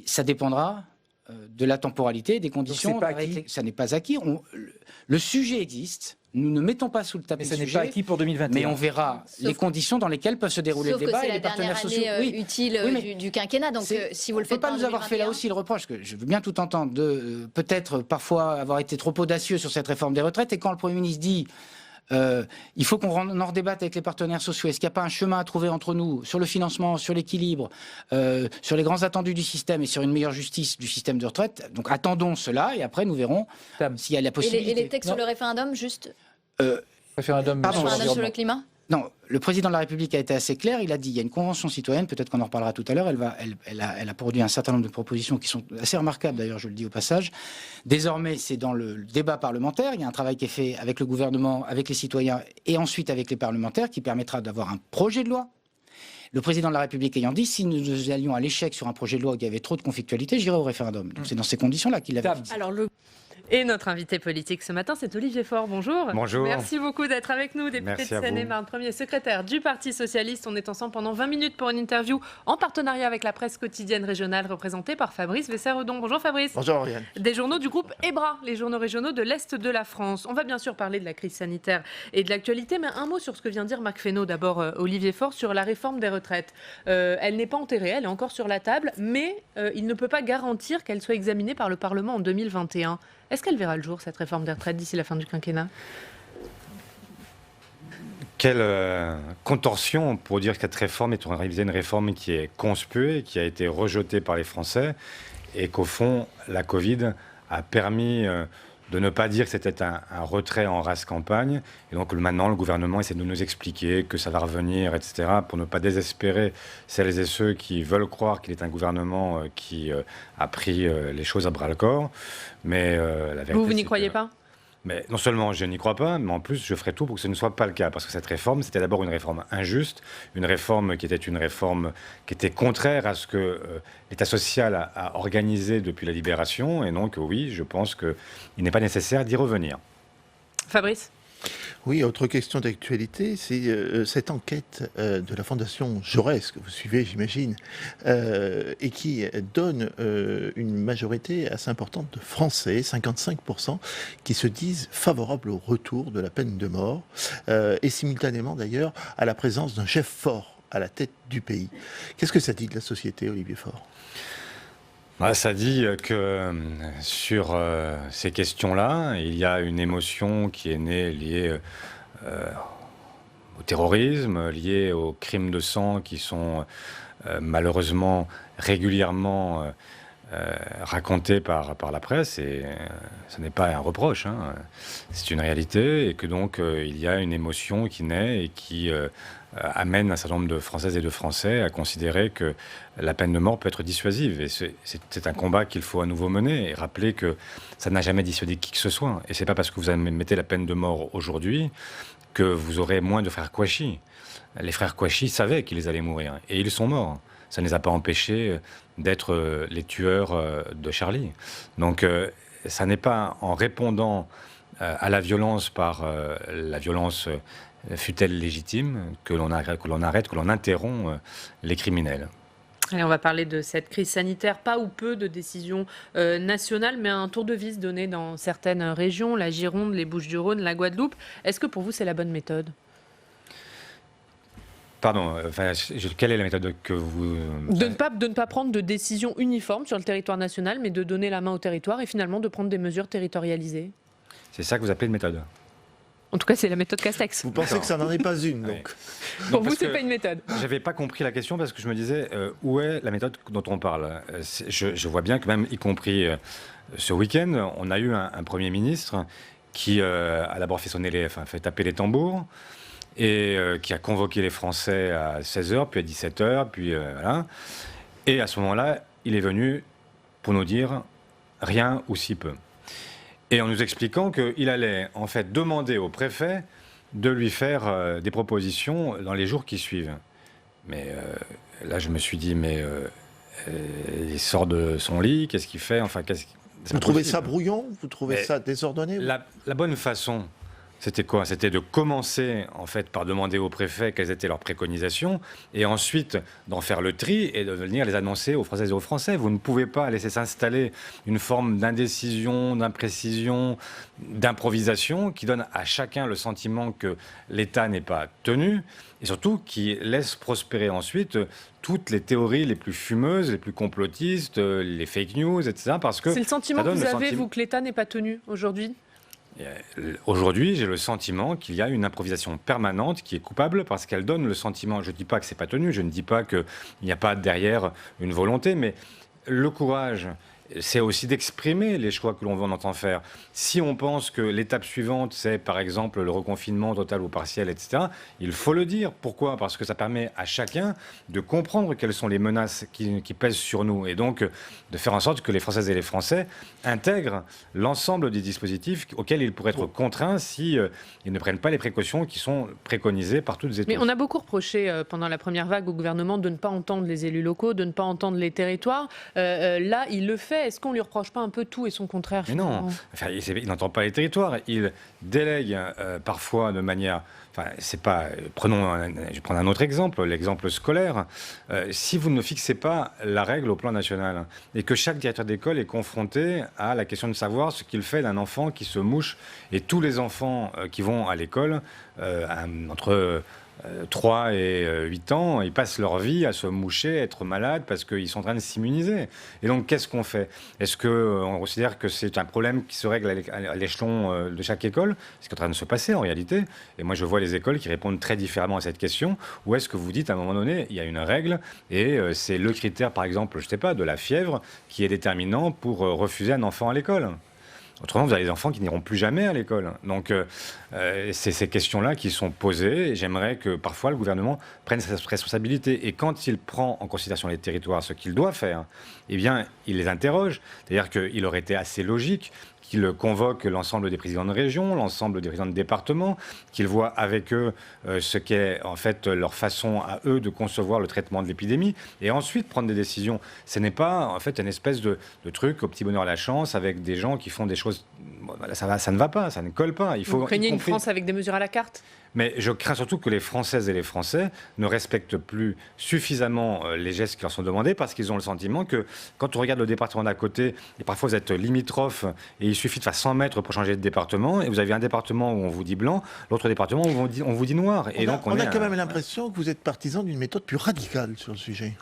Ça dépendra de la temporalité, des conditions. Ça n'est pas acquis. Le sujet existe. Nous ne mettons pas sous le tapis mais ça le n'est sujet. pas acquis pour 2021. Mais on verra les conditions dans lesquelles peuvent se dérouler le débat et les partenaires sociaux. C'est la dernière année utile du quinquennat, donc si vous le faites pas nous avoir fait là aussi le reproche, que je veux bien tout entendre, de peut-être parfois avoir été trop audacieux sur cette réforme des retraites, et quand le Premier ministre dit il faut qu'on en redébatte avec les partenaires sociaux. Est-ce qu'il n'y a pas un chemin à trouver entre nous sur le financement, sur l'équilibre, sur les grands attendus du système et sur une meilleure justice du système de retraite? Donc attendons cela et après nous verrons s'il y a la possibilité. Et les textes sur le référendum, juste référendum sur le climat? Non, le président de la République a été assez clair. Il a dit il y a une convention citoyenne, peut-être qu'on en reparlera tout à l'heure. Elle a produit un certain nombre de propositions qui sont assez remarquables, d'ailleurs, je le dis au passage. Désormais, c'est dans le débat parlementaire. Il y a un travail qui est fait avec le gouvernement, avec les citoyens et ensuite avec les parlementaires qui permettra d'avoir un projet de loi. Le président de la République ayant dit si nous allions à l'échec sur un projet de loi où il y avait trop de conflictualité, j'irai au référendum. Donc c'est dans ces conditions-là qu'il l'avait dit. Et notre invité politique ce matin, c'est Olivier Faure. Bonjour. Bonjour. Merci beaucoup d'être avec nous, député de Seine-et-Marne, premier secrétaire du Parti Socialiste. On est ensemble pendant 20 minutes pour une interview en partenariat avec la presse quotidienne régionale représentée par Fabrice Vesser-Redon. Bonjour Fabrice. Bonjour Oriane. Des journaux du groupe EBRA, les journaux régionaux de l'Est de la France. On va bien sûr parler de la crise sanitaire et de l'actualité, mais un mot sur ce que vient de dire Marc Fesneau. D'abord, Olivier Faure, sur la réforme des retraites. Elle n'est pas enterrée, elle est encore sur la table, mais il ne peut pas garantir qu'elle soit examinée par le Parlement en 2021. Est-ce qu'elle verra le jour, cette réforme des retraites, d'ici la fin du quinquennat ? Quelle contorsion pour dire que cette réforme est une réforme qui est conspuée, qui a été rejetée par les Français, et qu'au fond, la Covid a permis de ne pas dire que c'était un retrait en race campagne. Et donc maintenant, le gouvernement essaie de nous expliquer que ça va revenir, etc., pour ne pas désespérer celles et ceux qui veulent croire qu'il est un gouvernement qui a pris les choses à bras-le-corps. Mais la vérité, vous n'y croyez pas ? Mais non seulement je n'y crois pas, mais en plus je ferai tout pour que ce ne soit pas le cas. Parce que cette réforme, c'était d'abord une réforme injuste, une réforme qui était contraire à ce que l'État social a organisé depuis la libération. Et donc oui, je pense qu'il n'est pas nécessaire d'y revenir. Fabrice ? Oui, autre question d'actualité, c'est cette enquête de la Fondation Jaurès, que vous suivez, j'imagine, et qui donne une majorité assez importante de Français, 55%, qui se disent favorables au retour de la peine de mort, et simultanément d'ailleurs à la présence d'un chef fort à la tête du pays. Qu'est-ce que ça dit de la société, Olivier Faure ? Ça dit que sur ces questions-là, il y a une émotion qui est née liée au terrorisme, liée aux crimes de sang qui sont malheureusement régulièrement racontés par la presse. Et ce n'est pas un reproche, hein, c'est une réalité. Et que donc il y a une émotion qui naît et qui amène un certain nombre de Françaises et de Français à considérer que la peine de mort peut être dissuasive. Et c'est un combat qu'il faut à nouveau mener et rappeler que ça n'a jamais dissuadé qui que ce soit. Et c'est pas parce que vous mettez la peine de mort aujourd'hui que vous aurez moins de frères Kouachi. Les frères Kouachi savaient qu'ils allaient mourir et ils sont morts. Ça ne les a pas empêchés d'être les tueurs de Charlie. Donc ça n'est pas en répondant à la violence par la violence fut-elle légitime, que l'on arrête, que l'on interrompt les criminels. Allez, on va parler de cette crise sanitaire, pas ou peu de décisions nationales, mais un tour de vis donné dans certaines régions, la Gironde, les Bouches-du-Rhône, la Guadeloupe. Est-ce que pour vous, c'est la bonne méthode ? Pardon, quelle est la méthode que vous... De ne pas prendre de décisions uniformes sur le territoire national, mais de donner la main au territoire et finalement de prendre des mesures territorialisées. C'est ça que vous appelez une méthode ? En tout cas, c'est la méthode Castex. Vous pensez que ça n'en est pas une, donc oui. Pour vous, c'est pas une méthode. J'avais pas compris la question parce que je me disais, où est la méthode dont on parle ? Je vois bien que même, y compris ce week-end, on a eu un Premier ministre qui a d'abord fait taper les tambours et qui a convoqué les Français à 16h, puis à 17h, puis voilà. Et à ce moment-là, il est venu pour nous dire rien ou si peu. Et en nous expliquant qu'il allait en fait demander au préfet de lui faire des propositions dans les jours qui suivent. Mais là, je me suis dit, il sort de son lit, qu'est-ce qu'il fait ? Enfin, vous trouvez ça brouillon ? Vous trouvez ça désordonné ? La bonne façon C'était quoi? C'était de commencer en fait par demander au préfet quelles étaient leurs préconisations et ensuite d'en faire le tri et de venir les annoncer aux Françaises et aux Français. Vous ne pouvez pas laisser s'installer une forme d'indécision, d'imprécision, d'improvisation qui donne à chacun le sentiment que l'État n'est pas tenu et surtout qui laisse prospérer ensuite toutes les théories les plus fumeuses, les plus complotistes, les fake news, etc. Parce que c'est le sentiment que vous avez, vous, que l'État n'est pas tenu aujourd'hui? Aujourd'hui, j'ai le sentiment qu'il y a une improvisation permanente qui est coupable parce qu'elle donne le sentiment, je ne dis pas que c'est pas tenu, je ne dis pas qu'il n'y a pas derrière une volonté, mais le courage, c'est aussi d'exprimer les choix que l'on entend faire. Si on pense que l'étape suivante, c'est par exemple le reconfinement total ou partiel, etc., il faut le dire. Pourquoi? Parce que ça permet à chacun de comprendre quelles sont les menaces qui pèsent sur nous et donc de faire en sorte que les Françaises et les Français intègrent l'ensemble des dispositifs auxquels ils pourraient être contraints si ils ne prennent pas les précautions qui sont préconisées par toutes et tous. Mais on a beaucoup reproché pendant la première vague au gouvernement de ne pas entendre les élus locaux, de ne pas entendre les territoires. Là, il le fait. Est-ce qu'on lui reproche pas un peu tout et son contraire? Mais non, enfin, il n'entend pas les territoires. Il délègue parfois de manière... Enfin, c'est pas... je vais prendre un autre exemple, l'exemple scolaire. Si vous ne fixez pas la règle au plan national et que chaque directeur d'école est confronté à la question de savoir ce qu'il fait d'un enfant qui se mouche et tous les enfants qui vont à l'école entre 3 et 8 ans, ils passent leur vie à se moucher, être malades parce qu'ils sont en train de s'immuniser. Et donc, qu'est-ce qu'on fait? Est-ce qu'on considère que c'est un problème qui se règle à l'échelon de chaque école? C'est ce qui est en train de se passer en réalité. Et moi, je vois les écoles qui répondent très différemment à cette question. Ou est-ce que vous dites à un moment donné, il y a une règle et c'est le critère, par exemple, je ne sais pas, de la fièvre qui est déterminant pour refuser un enfant à l'école? Autrement, vous avez des enfants qui n'iront plus jamais à l'école. Donc, c'est ces questions-là qui sont posées. Et j'aimerais que parfois le gouvernement prenne ses responsabilités. Et quand il prend en considération les territoires, ce qu'il doit faire, eh bien, il les interroge. C'est-à-dire qu'il aurait été assez logique qu'il convoque l'ensemble des présidents de région, l'ensemble des présidents de département, qu'il voit avec eux ce qu'est en fait leur façon à eux de concevoir le traitement de l'épidémie, et ensuite prendre des décisions. Ce n'est pas en fait une espèce de truc au petit bonheur à la chance avec des gens qui font des choses. Bon, ça ne va pas, ça ne colle pas. Vous craignez une France avec des mesures à la carte? Mais je crains surtout que les Françaises et les Français ne respectent plus suffisamment les gestes qui leur sont demandés parce qu'ils ont le sentiment que quand on regarde le département d'à côté, et parfois vous êtes limitrophe et il suffit de faire 100 mètres pour changer de département et vous avez un département où on vous dit blanc, l'autre département où on vous dit noir. Et donc on a quand même l'impression que vous êtes partisan d'une méthode plus radicale sur le sujet.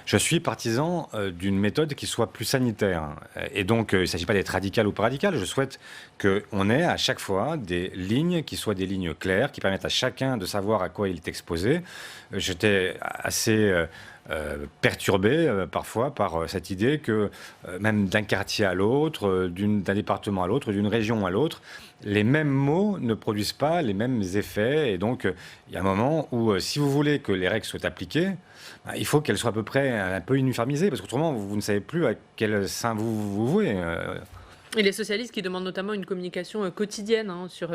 Je suis partisan d'une méthode qui soit plus sanitaire. Et donc, il ne s'agit pas d'être radical ou pas radical. Je souhaite qu'on ait à chaque fois des lignes qui soient des lignes claires, qui permettent à chacun de savoir à quoi il est exposé. J'étais assez perturbé parfois par cette idée que même d'un quartier à l'autre, d'un département à l'autre, d'une région à l'autre, les mêmes mots ne produisent pas les mêmes effets. Et donc, il y a un moment où, si vous voulez que les règles soient appliquées, il faut qu'elles soient à peu près un peu uniformisées, parce qu'autrement, vous ne savez plus à quel sein vous vouez. Et les socialistes qui demandent notamment une communication quotidienne sur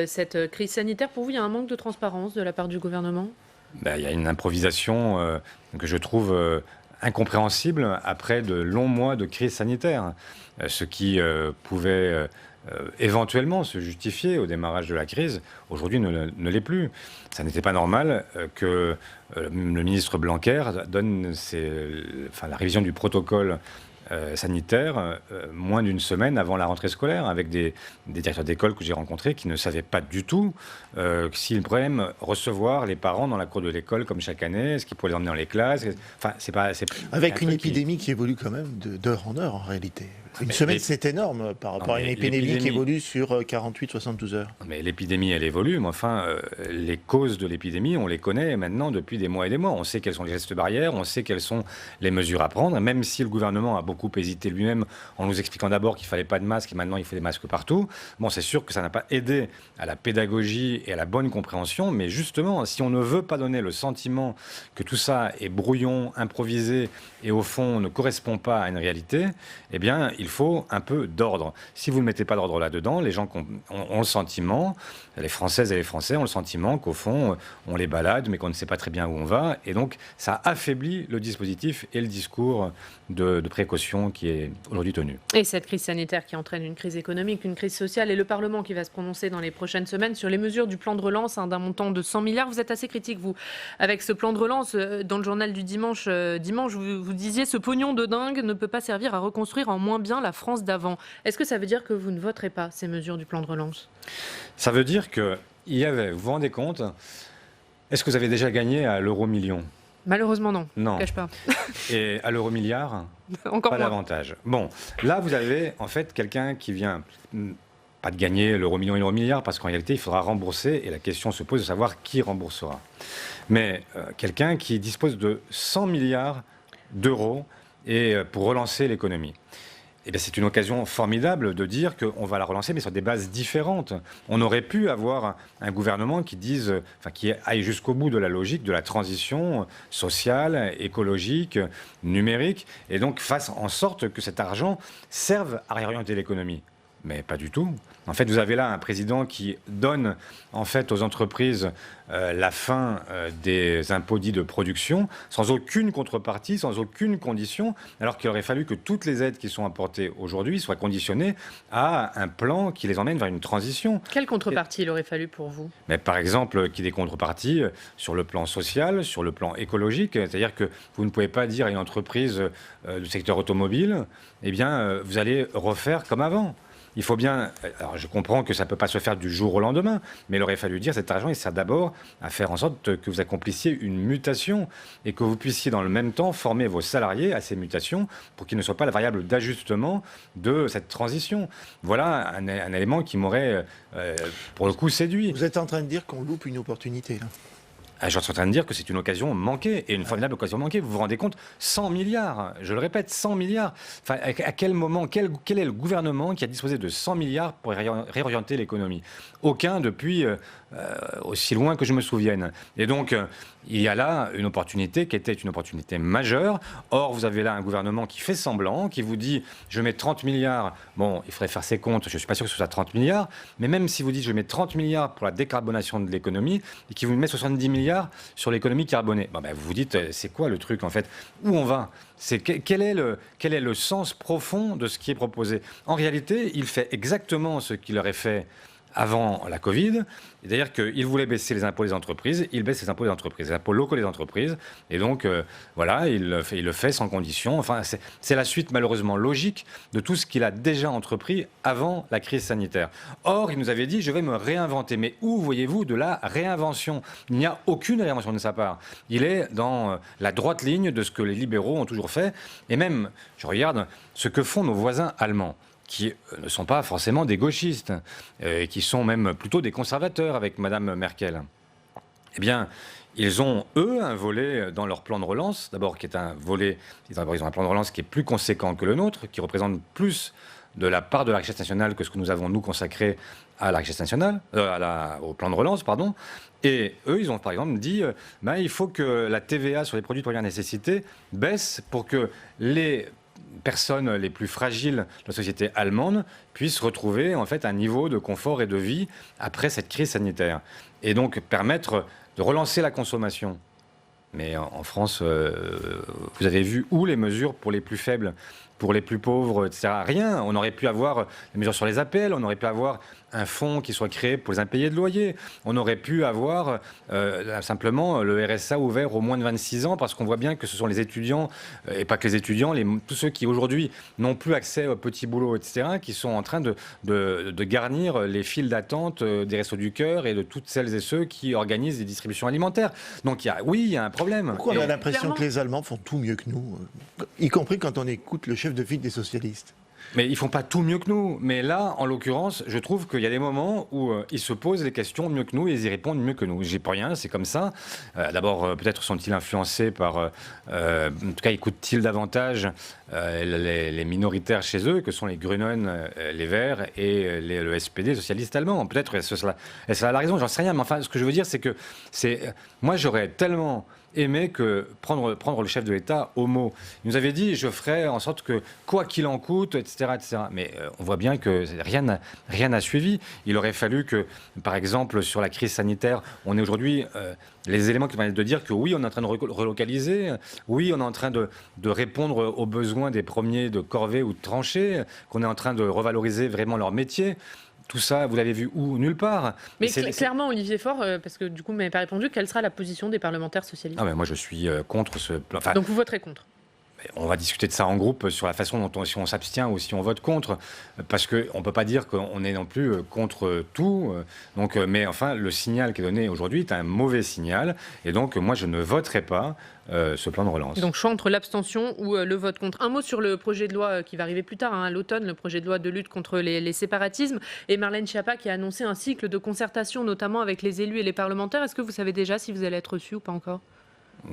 cette crise sanitaire. Pour vous, il y a un manque de transparence de la part du gouvernement? Il y a une improvisation que je trouve incompréhensible après de longs mois de crise sanitaire. Ce qui pouvait éventuellement se justifier au démarrage de la crise, aujourd'hui ne l'est plus. Ça n'était pas normal que le ministre Blanquer donne la révision du protocole sanitaire moins d'une semaine avant la rentrée scolaire, avec des directeurs d'école que j'ai rencontrés qui ne savaient pas du tout s'ils pourraient même recevoir les parents dans la cour de l'école comme chaque année, est-ce qu'ils pourraient les emmener dans les classes. Enfin, avec une épidémie qui évolue quand même d'heure en heure en réalité. Une semaine, c'est énorme par rapport à une épidémie qui évolue sur 48-72 heures. Mais l'épidémie, elle évolue. Mais enfin, les causes de l'épidémie, on les connaît maintenant depuis des mois et des mois. On sait quels sont les gestes barrières, on sait quelles sont les mesures à prendre. Même si le gouvernement a beaucoup hésité lui-même en nous expliquant d'abord qu'il ne fallait pas de masques et maintenant il faut des masques partout. Bon, c'est sûr que ça n'a pas aidé à la pédagogie et à la bonne compréhension. Mais justement, si on ne veut pas donner le sentiment que tout ça est brouillon, improvisé et au fond ne correspond pas à une réalité, eh bien, il faut un peu d'ordre. Si vous ne mettez pas d'ordre là-dedans, les gens ont le sentiment, les Françaises et les Français ont le sentiment qu'au fond, on les balade, mais qu'on ne sait pas très bien où on va. Et donc, ça affaiblit le dispositif et le discours de précaution qui est aujourd'hui tenu. Et cette crise sanitaire qui entraîne une crise économique, une crise sociale, et le Parlement qui va se prononcer dans les prochaines semaines sur les mesures du plan de relance d'un montant de 100 milliards. Vous êtes assez critique, vous, avec ce plan de relance. Dans le journal du dimanche, vous disiez « Ce pognon de dingue ne peut pas servir à reconstruire en moins bien la France d'avant ». Est-ce que ça veut dire que vous ne voterez pas ces mesures du plan de relance? Ça veut dire qu'il y avait, vous vous rendez compte, est-ce que vous avez déjà gagné à l'euro-million? Malheureusement, non. Non. Je ne cache pas. Et à l'euro-milliard? Encore pas moins. davantage. Bon, là, vous avez en fait quelqu'un qui vient, pas de gagner l'euro-million et l'euro-milliard, parce qu'en réalité, il faudra rembourser, et la question se pose de savoir qui remboursera. Mais quelqu'un qui dispose de 100 milliards d'euros et pour relancer l'économie. Eh bien, c'est une occasion formidable de dire qu'on va la relancer, mais sur des bases différentes. On aurait pu avoir un gouvernement qui qui aille jusqu'au bout de la logique de la transition sociale, écologique, numérique, et donc fasse en sorte que cet argent serve à réorienter l'économie. Mais pas du tout. En fait, vous avez là un président qui donne en fait aux entreprises la fin des impôts dits de production, sans aucune contrepartie, sans aucune condition, alors qu'il aurait fallu que toutes les aides qui sont apportées aujourd'hui soient conditionnées à un plan qui les emmène vers une transition. Quelle contrepartie il aurait fallu pour vous? Mais par exemple, qu'il y ait des contreparties sur le plan social, sur le plan écologique, c'est-à-dire que vous ne pouvez pas dire à une entreprise du secteur automobile, eh bien, vous allez refaire comme avant. Il faut bien... Alors, je comprends que ça ne peut pas se faire du jour au lendemain, mais il aurait fallu dire cet argent, il sert d'abord à faire en sorte que vous accomplissiez une mutation et que vous puissiez dans le même temps former vos salariés à ces mutations pour qu'ils ne soient pas la variable d'ajustement de cette transition. Voilà un élément qui m'aurait, pour le coup, séduit. Vous êtes en train de dire qu'on loupe une opportunité, là? Je suis en train de dire que c'est une occasion manquée, et une formidable occasion manquée. Vous vous rendez compte, 100 milliards, je le répète, 100 milliards. Enfin, à quel moment, quel est le gouvernement qui a disposé de 100 milliards pour réorienter l'économie? Aucun depuis aussi loin que je me souvienne. Et donc, il y a là une opportunité qui était une opportunité majeure. Or, vous avez là un gouvernement qui fait semblant, qui vous dit « je mets 30 milliards ». Bon, il faudrait faire ses comptes, je ne suis pas sûr que ce soit 30 milliards, mais même si vous dites « je mets 30 milliards pour la décarbonation de l'économie » et qui vous met 70 milliards sur l'économie carbonée, vous vous dites « c'est quoi le truc en fait? Où on va ?» Quel est le sens profond de ce qui est proposé? En réalité, il fait exactement ce qu'il aurait fait avant la Covid, c'est-à-dire qu'il voulait baisser les impôts des entreprises, il baisse les impôts des entreprises, les impôts locaux des entreprises, et donc voilà, il le fait sans condition. Enfin, c'est la suite malheureusement logique de tout ce qu'il a déjà entrepris avant la crise sanitaire. Or, il nous avait dit, je vais me réinventer. Mais où voyez-vous de la réinvention? Il n'y a aucune réinvention de sa part. Il est dans la droite ligne de ce que les libéraux ont toujours fait, et même, je regarde ce que font nos voisins allemands, qui ne sont pas forcément des gauchistes, qui sont même plutôt des conservateurs avec Madame Merkel. Eh bien, ils ont, eux, un volet dans leur plan de relance, d'abord qui est un volet, ils ont un plan de relance qui est plus conséquent que le nôtre, qui représente plus de la part de la richesse nationale que ce que nous avons, nous, consacré à la richesse nationale, au plan de relance, pardon. Et eux, ils ont par exemple dit, il faut que la TVA sur les produits de première nécessité baisse pour que les personnes les plus fragiles de la société allemande puissent retrouver en fait un niveau de confort et de vie après cette crise sanitaire. Et donc permettre de relancer la consommation. Mais en France, vous avez vu où les mesures pour les plus faibles, pour les plus pauvres, etc. Rien. On aurait pu avoir des mesures sur les APL, on aurait pu avoir un fonds qui soit créé pour les impayés de loyer. On aurait pu avoir simplement le RSA ouvert aux moins de 26 ans, parce qu'on voit bien que ce sont les étudiants, et pas que les étudiants, tous ceux qui aujourd'hui n'ont plus accès aux petits boulots, etc., qui sont en train de garnir les files d'attente des Restos du Cœur et de toutes celles et ceux qui organisent des distributions alimentaires. Donc il y a un problème. Pourquoi on a l'impression que les Allemands font tout mieux que nous, y compris quand on écoute le chef de file des socialistes? Mais ils font pas tout mieux que nous. Mais là, en l'occurrence, je trouve qu'il y a des moments où ils se posent les questions mieux que nous et ils y répondent mieux que nous. J'y peux rien, c'est comme ça. D'abord, peut-être sont-ils influencés par... en tout cas, écoutent-ils davantage les minoritaires chez eux, que sont les Grünen, les Verts et le SPD, socialiste allemand. Peut-être est-ce la raison, j'en sais rien. Mais enfin, ce que je veux dire, c'est que moi, j'aurais tellement aimé que prendre le chef de l'État au mot. Il nous avait dit, je ferai en sorte que, quoi qu'il en coûte, etc. etc. Mais on voit bien que rien n'a suivi. Il aurait fallu que, par exemple, sur la crise sanitaire, on ait aujourd'hui les éléments qui permettent de dire que oui, on est en train de relocaliser, oui, on est en train de répondre aux besoins des premiers de corvée ou de tranchées, qu'on est en train de revaloriser vraiment leur métier. Tout ça, vous l'avez vu où? Nulle part. Mais clairement, Olivier Faure, parce que du coup, vous m'avez pas répondu, quelle sera la position des parlementaires socialistes? Ah, mais moi, je suis contre ce plan. Enfin, donc vous voterez contre? On va discuter de ça en groupe sur la façon dont si on s'abstient ou si on vote contre, parce qu'on ne peut pas dire qu'on est non plus contre tout. Donc, mais enfin, le signal qui est donné aujourd'hui est un mauvais signal. Et donc, moi, je ne voterai pas ce plan de relance. Donc, choix entre l'abstention ou le vote contre. Un mot sur le projet de loi qui va arriver plus tard, à l'automne, le projet de loi de lutte contre les séparatismes. Et Marlène Schiappa qui a annoncé un cycle de concertation, notamment avec les élus et les parlementaires. Est-ce que vous savez déjà si vous allez être reçu ou pas encore?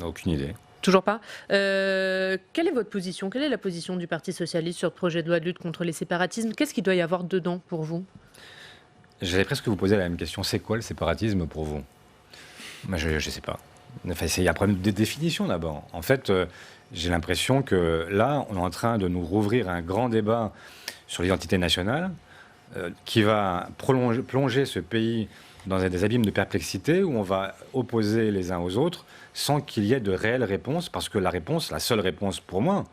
Aucune idée. Toujours pas. Quelle est votre position? Quelle est la position du Parti socialiste sur le projet de loi de lutte contre les séparatismes? Qu'est-ce qu'il doit y avoir dedans pour vous? J'allais presque vous poser la même question. C'est quoi le séparatisme pour vous? Moi, je ne sais pas. Enfin, il y a un problème de définition d'abord. En fait, j'ai l'impression que là, on est en train de nous rouvrir un grand débat sur l'identité nationale qui va plonger ce pays dans des abîmes de perplexité où on va opposer les uns aux autres sans qu'il y ait de réelles réponses, parce que la seule réponse pour moi,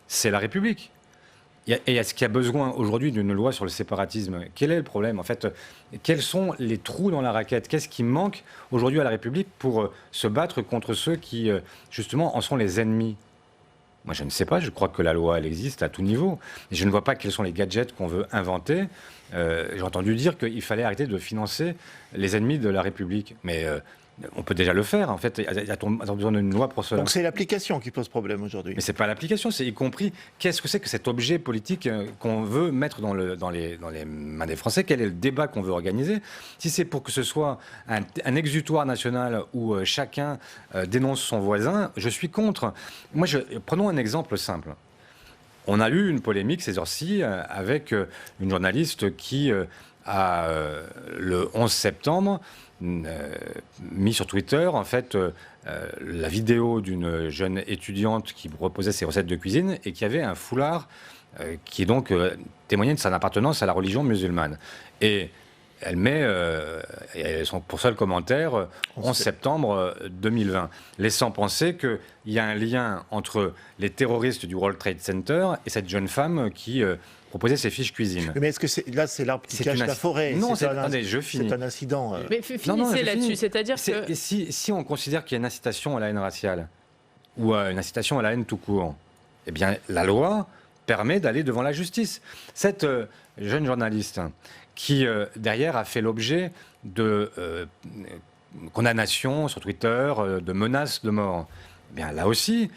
c'est la République. Et est-ce qu'il y a besoin aujourd'hui d'une loi sur le séparatisme? Quel est le problème? En fait, quels sont les trous dans la raquette? Qu'est-ce qui manque aujourd'hui à la République pour se battre contre ceux qui, justement, en sont les ennemis? Moi, je ne sais pas. Je crois que la loi, elle existe à tout niveau. Et je ne vois pas quels sont les gadgets qu'on veut inventer. J'ai entendu dire qu'il fallait arrêter de financer les ennemis de la République. Mais on peut déjà le faire. En fait, il y a besoin d'une loi pour cela. Donc c'est l'application qui pose problème aujourd'hui. Mais c'est pas l'application, c'est y compris qu'est-ce que c'est que cet objet politique qu'on veut mettre dans les mains des Français. Quel est le débat qu'on veut organiser? Si c'est pour que ce soit un exutoire national où chacun dénonce son voisin, je suis contre. Moi, prenons un exemple simple. On a eu une polémique ces heures-ci avec une journaliste qui le 11 septembre mis sur Twitter en fait la vidéo d'une jeune étudiante qui proposait ses recettes de cuisine et qui avait un foulard qui donc témoignait de son appartenance à la religion musulmane. Et elle met pour seul commentaire 11 septembre 2020, laissant penser qu'il y a un lien entre les terroristes du World Trade Center et cette jeune femme qui proposait ses fiches cuisine. Mais est-ce que là, c'est l'arbre qui cache la forêt? Non, attendez, je finis. C'est un incident. Mais finissez là-dessus, c'est-à-dire que... Si on considère qu'il y a une incitation à la haine raciale ou une incitation à la haine tout court, eh bien, la loi permet d'aller devant la justice. Cette jeune journaliste qui, derrière, a fait l'objet de condamnations sur Twitter, de menaces de mort. Eh bien, là aussi,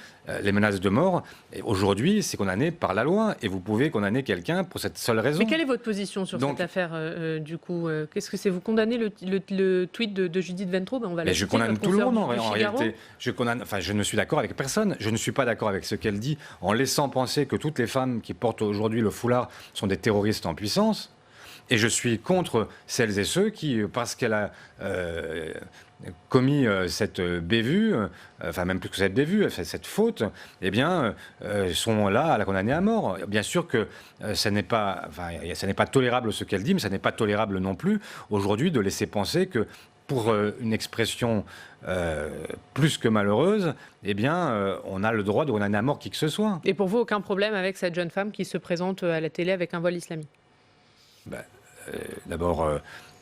les menaces de mort, aujourd'hui, c'est condamné par la loi. Et vous pouvez condamner quelqu'un pour cette seule raison. Mais quelle est votre position sur cette affaire, du coup? Qu'est-ce que c'est? Vous condamnez le tweet de Judith Ventrauve? Je condamne tout le monde, en réalité. Je ne suis d'accord avec personne. Je ne suis pas d'accord avec ce qu'elle dit, en laissant penser que toutes les femmes qui portent aujourd'hui le foulard sont des terroristes en puissance. Et je suis contre celles et ceux qui, parce qu'elle a commis cette bévue, enfin même plus que cette bévue, cette faute, eh bien, sont là à la condamner à mort. Bien sûr que ça n'est pas tolérable ce qu'elle dit, mais ça n'est pas tolérable non plus aujourd'hui de laisser penser que pour une expression plus que malheureuse, eh bien, on a le droit de condamner à mort qui que ce soit. Et pour vous, aucun problème avec cette jeune femme qui se présente à la télé avec un voile islamique? D'abord,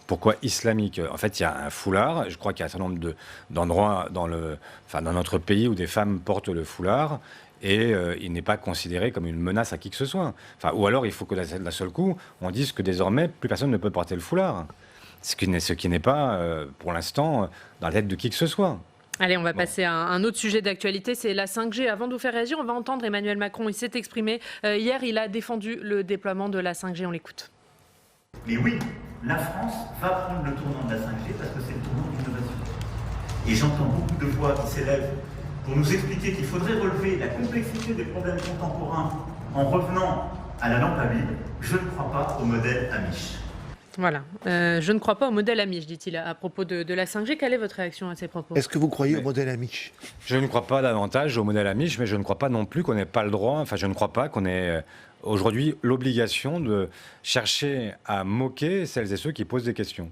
pourquoi islamique? En fait, il y a un foulard. Je crois qu'il y a un certain nombre d'endroits dans notre pays où des femmes portent le foulard et il n'est pas considéré comme une menace à qui que ce soit. Ou alors, il faut que d'un seul coup, on dise que désormais, plus personne ne peut porter le foulard. Ce qui n'est pas, pour l'instant, dans la tête de qui que ce soit. Allez, on va passer à un autre sujet d'actualité, c'est la 5G. Avant de vous faire réagir, on va entendre Emmanuel Macron. Il s'est exprimé. Hier, il a défendu le déploiement de la 5G. On l'écoute. Mais oui, la France va prendre le tournant de la 5G parce que c'est le tournant de l'innovation. Et j'entends beaucoup de voix qui s'élèvent pour nous expliquer qu'il faudrait relever la complexité des problèmes contemporains en revenant à la lampe à huile. Je ne crois pas au modèle Amish. Voilà. Je ne crois pas au modèle Amish, dit-il à propos de la 5G. Quelle est votre réaction à ces propos? Est-ce que vous croyez au modèle Amish? Je ne crois pas davantage au modèle Amish, mais je ne crois pas non plus qu'on n'ait pas le droit, enfin je ne crois pas qu'on ait aujourd'hui l'obligation de chercher à moquer celles et ceux qui posent des questions.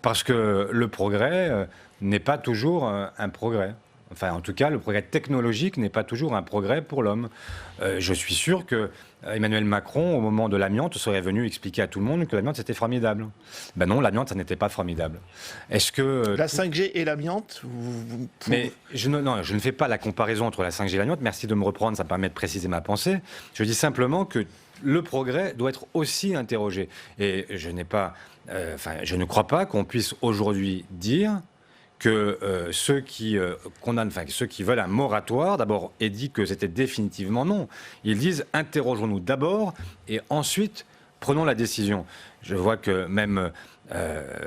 Parce que le progrès n'est pas toujours un progrès. Enfin, en tout cas, le progrès technologique n'est pas toujours un progrès pour l'homme. Je suis sûr que Emmanuel Macron, au moment de l'amiante, serait venu expliquer à tout le monde que l'amiante, c'était formidable. Ben non, l'amiante, ça n'était pas formidable. Est-ce que... La 5G et l'amiante Mais je ne fais pas la comparaison entre la 5G et l'amiante. Merci de me reprendre, ça me permet de préciser ma pensée. Je dis simplement que le progrès doit être aussi interrogé. Et je ne crois pas qu'on puisse aujourd'hui dire que ceux qui condamnent, ceux qui veulent un moratoire, d'abord, aient dit que c'était définitivement non. Ils disent interrogeons-nous d'abord et ensuite prenons la décision. Je vois que même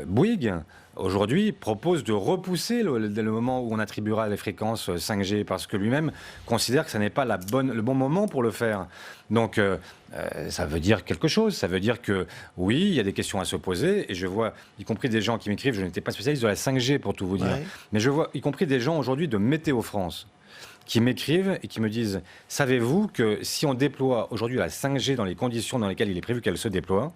Bouygues, aujourd'hui, propose de repousser le moment où on attribuera les fréquences 5G parce que lui-même considère que ce n'est pas le bon moment pour le faire. Donc, ça veut dire quelque chose. Ça veut dire que, oui, il y a des questions à se poser. Et je vois, y compris des gens qui m'écrivent, je n'étais pas spécialiste de la 5G pour tout vous dire, mais je vois, y compris des gens aujourd'hui de Météo France, qui m'écrivent et qui me disent « Savez-vous que si on déploie aujourd'hui la 5G dans les conditions dans lesquelles il est prévu qu'elle se déploie,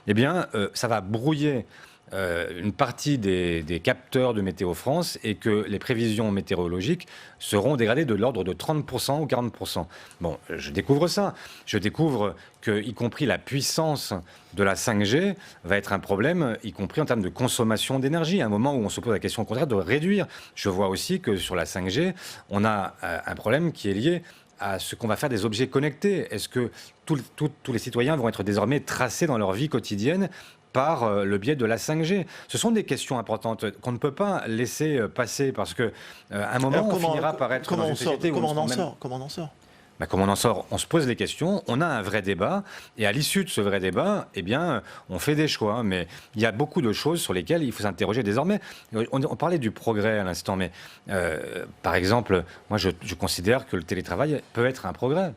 eh bien, ça va brouiller une partie des capteurs de Météo France et que les prévisions météorologiques seront dégradées de l'ordre de 30% ou 40%. Bon, je découvre ça. Je découvre que, y compris la puissance de la 5G va être un problème, y compris en termes de consommation d'énergie, à un moment où on se pose la question au contraire de réduire. Je vois aussi que sur la 5G, on a un problème qui est lié à ce qu'on va faire des objets connectés. Est-ce que tous les citoyens vont être désormais tracés dans leur vie quotidienne par le biais de la 5G? Ce sont des questions importantes qu'on ne peut pas laisser passer parce qu'à un moment, on finira par être dans une société où comment on en sort? Comment on en sort? On se pose les questions, on a un vrai débat, et à l'issue de ce vrai débat, eh bien, on fait des choix. Mais il y a beaucoup de choses sur lesquelles il faut s'interroger désormais. On parlait du progrès à l'instant, mais par exemple, moi, je considère que le télétravail peut être un progrès,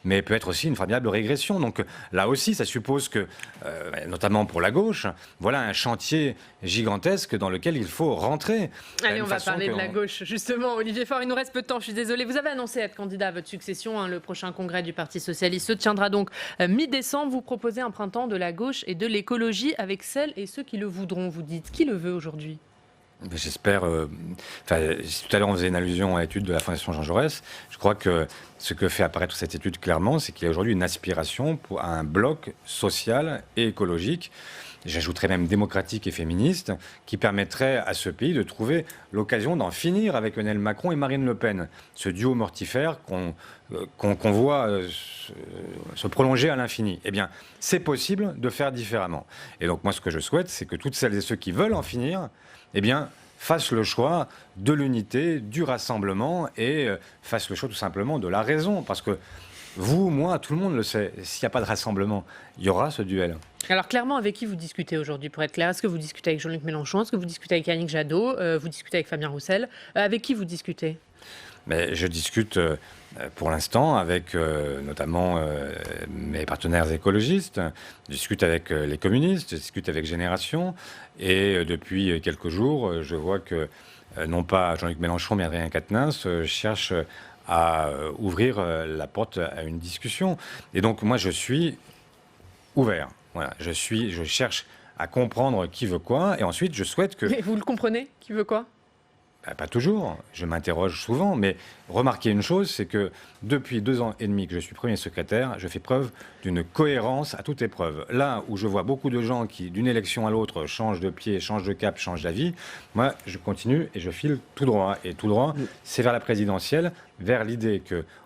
mais peut être aussi une formidable régression. Donc là aussi, ça suppose que, notamment pour la gauche, voilà un chantier gigantesque dans lequel il faut rentrer. Allez, on va parler de la gauche, justement. Olivier Faure, il nous reste peu de temps, je suis désolée. Vous avez annoncé être candidat à votre succession. Le prochain congrès du Parti Socialiste se tiendra donc mi-décembre. Vous proposez un printemps de la gauche et de l'écologie avec celles et ceux qui le voudront, vous dites. Qui le veut aujourd'hui ? J'espère. Tout à l'heure, on faisait une allusion à l'étude de la Fondation Jean Jaurès. Je crois que ce que fait apparaître cette étude clairement, c'est qu'il y a aujourd'hui une aspiration à un bloc social et écologique. J'ajouterais même démocratique et féministe, qui permettrait à ce pays de trouver l'occasion d'en finir avec Emmanuel Macron et Marine Le Pen. Ce duo mortifère qu'on voit se prolonger à l'infini. Eh bien, c'est possible de faire différemment. Et donc, moi, ce que je souhaite, c'est que toutes celles et ceux qui veulent en finir, eh bien, fassent le choix de l'unité, du rassemblement et fassent le choix tout simplement de la raison. Parce que vous, moi, tout le monde le sait, s'il n'y a pas de rassemblement, il y aura ce duel. Alors clairement, avec qui vous discutez aujourd'hui, pour être clair? Est-ce que vous discutez avec Jean-Luc Mélenchon? Est-ce que vous discutez avec Yannick Jadot? Vous discutez avec Fabien Roussel? Avec qui vous discutez? Mais je discute pour l'instant avec notamment mes partenaires écologistes, je discute avec les communistes, je discute avec Génération, et depuis quelques jours, je vois que non pas Jean-Luc Mélenchon mais Adrien Quatennens cherche à ouvrir la porte à une discussion. Et donc moi je suis ouvert, voilà, je cherche à comprendre qui veut quoi, et ensuite je souhaite que... Mais vous le comprenez, qui veut quoi? Pas toujours, je m'interroge souvent, mais remarquez une chose, c'est que depuis 2 ans et demi que je suis Premier secrétaire, je fais preuve d'une cohérence à toute épreuve. Là où je vois beaucoup de gens qui, d'une élection à l'autre, changent de pied, changent de cap, changent d'avis, moi je continue et je file tout droit. Et tout droit, c'est vers la présidentielle, vers l'idée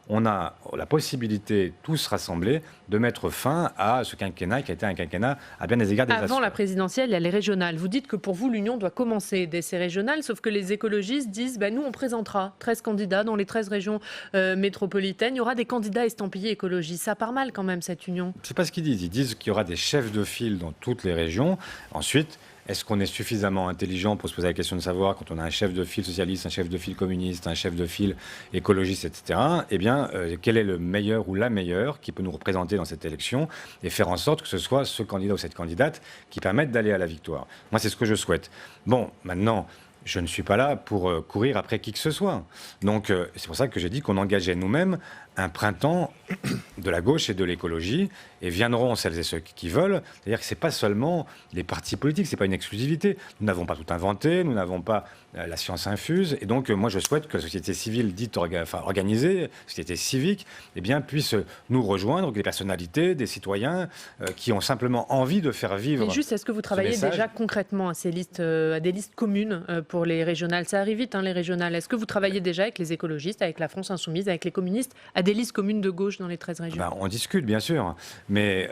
qu'on a la possibilité, tous rassemblés, de mettre fin à ce quinquennat qui a été un quinquennat à bien des égards désastreux. Avant la présidentielle, il y a les régionales. Vous dites que pour vous, l'union doit commencer dès ces régionales, sauf que les écologistes écologistes disent nous, on présentera 13 candidats dans les 13 régions métropolitaines. Il y aura des candidats estampillés écologistes. Ça part mal quand même, cette union. C'est pas ce qu'ils disent. Ils disent qu'il y aura des chefs de file dans toutes les régions. Ensuite, est-ce qu'on est suffisamment intelligent pour se poser la question de savoir, quand on a un chef de file socialiste, un chef de file communiste, un chef de file écologiste, etc., eh bien, quel est le meilleur ou la meilleure qui peut nous représenter dans cette élection et faire en sorte que ce soit ce candidat ou cette candidate qui permette d'aller à la victoire. Moi, c'est ce que je souhaite. Bon, maintenant, je ne suis pas là pour courir après qui que ce soit. Donc, c'est pour ça que j'ai dit qu'on engageait nous-mêmes un printemps de la gauche et de l'écologie, et viendront celles et ceux qui veulent. C'est-à-dire que ce n'est pas seulement les partis politiques, ce n'est pas une exclusivité. Nous n'avons pas tout inventé, nous n'avons pas la science infuse, et donc moi je souhaite que la société civile dite organisée, la société civique, eh bien, puisse nous rejoindre, des personnalités, des citoyens qui ont simplement envie de faire vivre. Et juste, est-ce que vous travaillez déjà concrètement à ces listes, à des listes communes pour les régionales? Ça arrive vite, les régionales. Est-ce que vous travaillez déjà avec les écologistes, avec la France Insoumise, avec les communistes, à des listes communes de gauche dans les 13 régions? On discute, bien sûr. Mais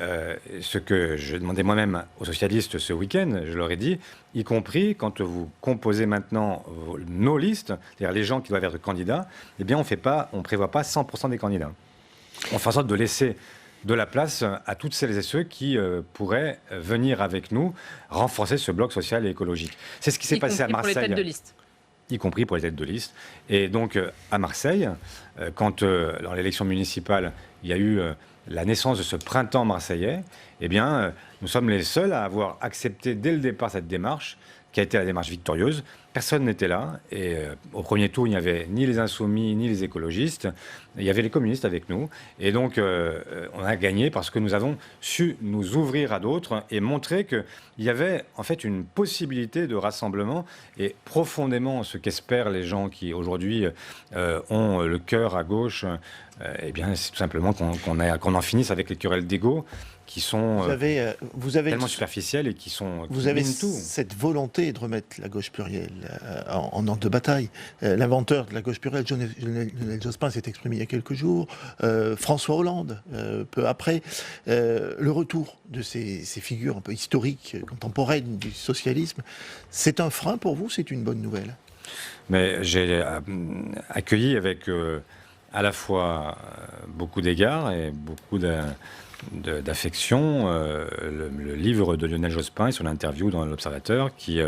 ce que je demandais moi-même aux socialistes ce week-end, je leur ai dit, y compris quand vous composez maintenant nos listes, c'est-à-dire les gens qui doivent être candidats, eh bien, on ne prévoit pas 100% des candidats. On fait en sorte de laisser de la place à toutes celles et ceux qui pourraient venir avec nous renforcer ce bloc social et écologique. C'est ce qui s'est passé à Marseille. Pour les têtes de liste. Y compris pour les têtes de liste. Et donc, à Marseille, quand, dans l'élection municipale, il y a eu la naissance de ce printemps marseillais, eh bien, nous sommes les seuls à avoir accepté dès le départ cette démarche, qui a été la démarche victorieuse. Personne n'était là. Et au premier tour, il n'y avait ni les insoumis, ni les écologistes. Il y avait les communistes avec nous. Et donc, on a gagné parce que nous avons su nous ouvrir à d'autres et montrer qu'il y avait en fait une possibilité de rassemblement. Et profondément, ce qu'espèrent les gens qui aujourd'hui ont le cœur à gauche, eh bien, c'est tout simplement qu'on en finisse avec les querelles d'ego qui sont vous avez tellement superficielles et qui sont... Vous avez cette volonté de remettre la gauche plurielle en ordre de bataille. L'inventeur de la gauche plurielle, Lionel Jospin, s'est exprimé il y a quelques jours. François Hollande, peu après. Le retour de ces figures un peu historiques, contemporaines du socialisme, c'est un frein pour vous, c'est une bonne nouvelle? Mais j'ai accueilli avec à la fois beaucoup d'égards et beaucoup d'affection le livre de Lionel Jospin et son interview dans l'Observateur qui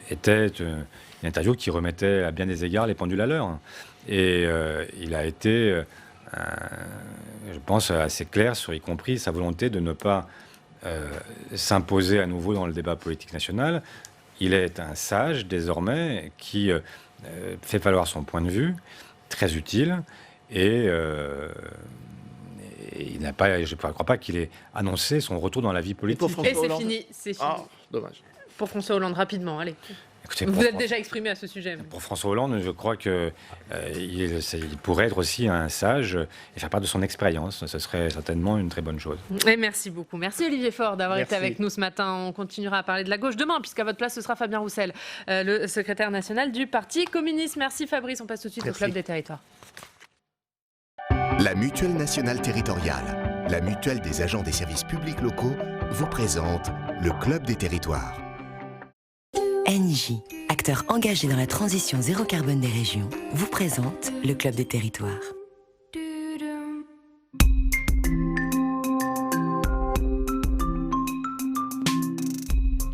était une interview qui remettait à bien des égards les pendules à l'heure. Et il a été, je pense, assez clair sur y compris sa volonté de ne pas s'imposer à nouveau dans le débat politique national. Il est un sage désormais qui fait valoir son point de vue, très utile, et il n'a pas, je ne crois pas qu'il ait annoncé son retour dans la vie politique. Et c'est fini, c'est fini. Ah, dommage. Pour François Hollande, rapidement, allez. Écoutez, vous êtes déjà exprimé à ce sujet. Pour François Hollande, je crois qu'il pourrait être aussi un sage et faire part de son expérience. Ce serait certainement une très bonne chose. Et merci beaucoup. Merci Olivier Faure d'avoir été avec nous ce matin. On continuera à parler de la gauche demain, puisqu'à votre place, ce sera Fabien Roussel, le secrétaire national du Parti communiste. Merci Fabrice. On passe tout de suite au Club des territoires. La Mutuelle nationale territoriale, la mutuelle des agents des services publics locaux, vous présente le Club des territoires. Engie, acteur engagé dans la transition zéro carbone des régions, vous présente le Club des territoires.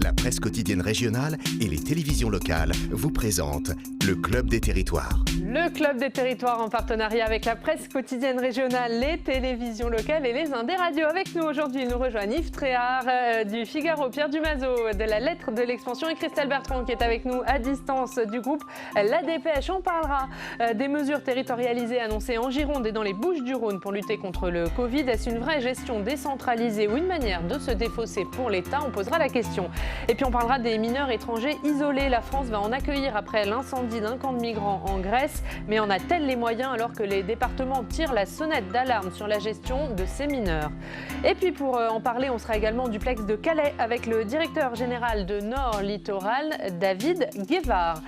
La presse quotidienne régionale et les télévisions locales vous présentent le Club des territoires. Le Club des territoires en partenariat avec la presse quotidienne régionale, les télévisions locales et les Indés radios. Avec nous aujourd'hui, nous rejoignent Yves Tréhard du Figaro, Pierre Dumazeau de la Lettre de l'Expansion et Christelle Bertrand qui est avec nous à distance du groupe La Dépêche. On parlera des mesures territorialisées annoncées en Gironde et dans les Bouches-du-Rhône pour lutter contre le Covid. Est-ce une vraie gestion décentralisée ou une manière de se défausser pour l'État? On posera la question. Et puis on parlera des mineurs étrangers isolés. La France va en accueillir après l'incendie d'un camp de migrants en Grèce. Mais en a-t-elle les moyens alors que les départements tirent la sonnette d'alarme sur la gestion de ces mineurs? Et puis pour en parler, on sera également au duplex de Calais avec le directeur général de Nord Littoral, David Guevard.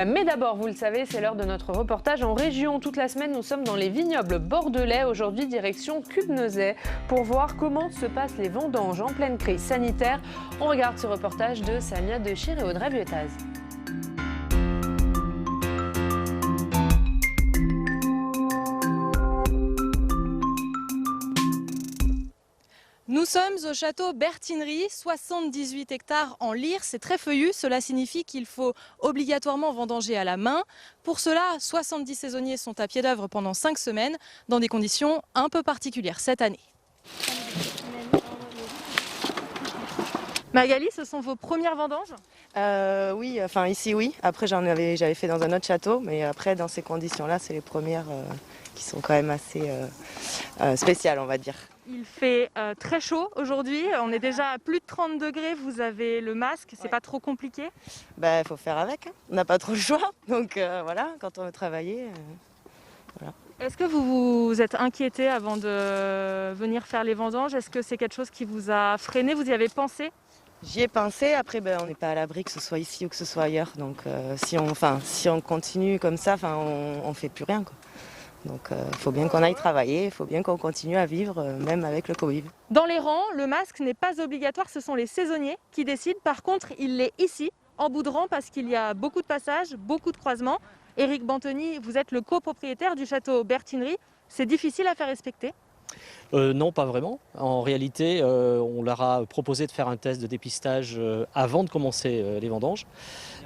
Mais d'abord, vous le savez, c'est l'heure de notre reportage en région. Toute la semaine, nous sommes dans les vignobles bordelais. Aujourd'hui, direction Cubnezet pour voir comment se passent les vendanges en pleine crise sanitaire. On regarde ce reportage de Samia Dechir et Audrey Buetaz. Nous sommes au château Bertinerie, 78 hectares en lyre, c'est très feuillu, cela signifie qu'il faut obligatoirement vendanger à la main. Pour cela, 70 saisonniers sont à pied d'œuvre pendant 5 semaines, dans des conditions un peu particulières cette année. Magali, ce sont vos premières vendanges ? Oui, enfin ici oui, après j'avais fait dans un autre château, mais après dans ces conditions-là, c'est les premières qui sont quand même assez spéciales, on va dire. Il fait très chaud aujourd'hui, on est déjà à plus de 30 degrés, vous avez le masque, c'est pas trop compliqué ? Il faut faire avec, hein. On n'a pas trop le choix, donc voilà, quand on veut travailler, voilà. Est-ce que vous vous êtes inquiété avant de venir faire les vendanges ? Est-ce que c'est quelque chose qui vous a freiné ? Vous y avez pensé ? J'y ai pensé, après on n'est pas à l'abri que ce soit ici ou que ce soit ailleurs, donc si on continue comme ça, on ne fait plus rien, quoi. Donc il faut bien qu'on aille travailler, il faut bien qu'on continue à vivre, même avec le Covid. Dans les rangs, le masque n'est pas obligatoire, ce sont les saisonniers qui décident. Par contre, il l'est ici, en bout de rang, parce qu'il y a beaucoup de passages, beaucoup de croisements. Éric Bantoni, vous êtes le copropriétaire du château Bertinerie. C'est difficile à faire respecter ? Non, pas vraiment. En réalité, on leur a proposé de faire un test de dépistage avant de commencer les vendanges.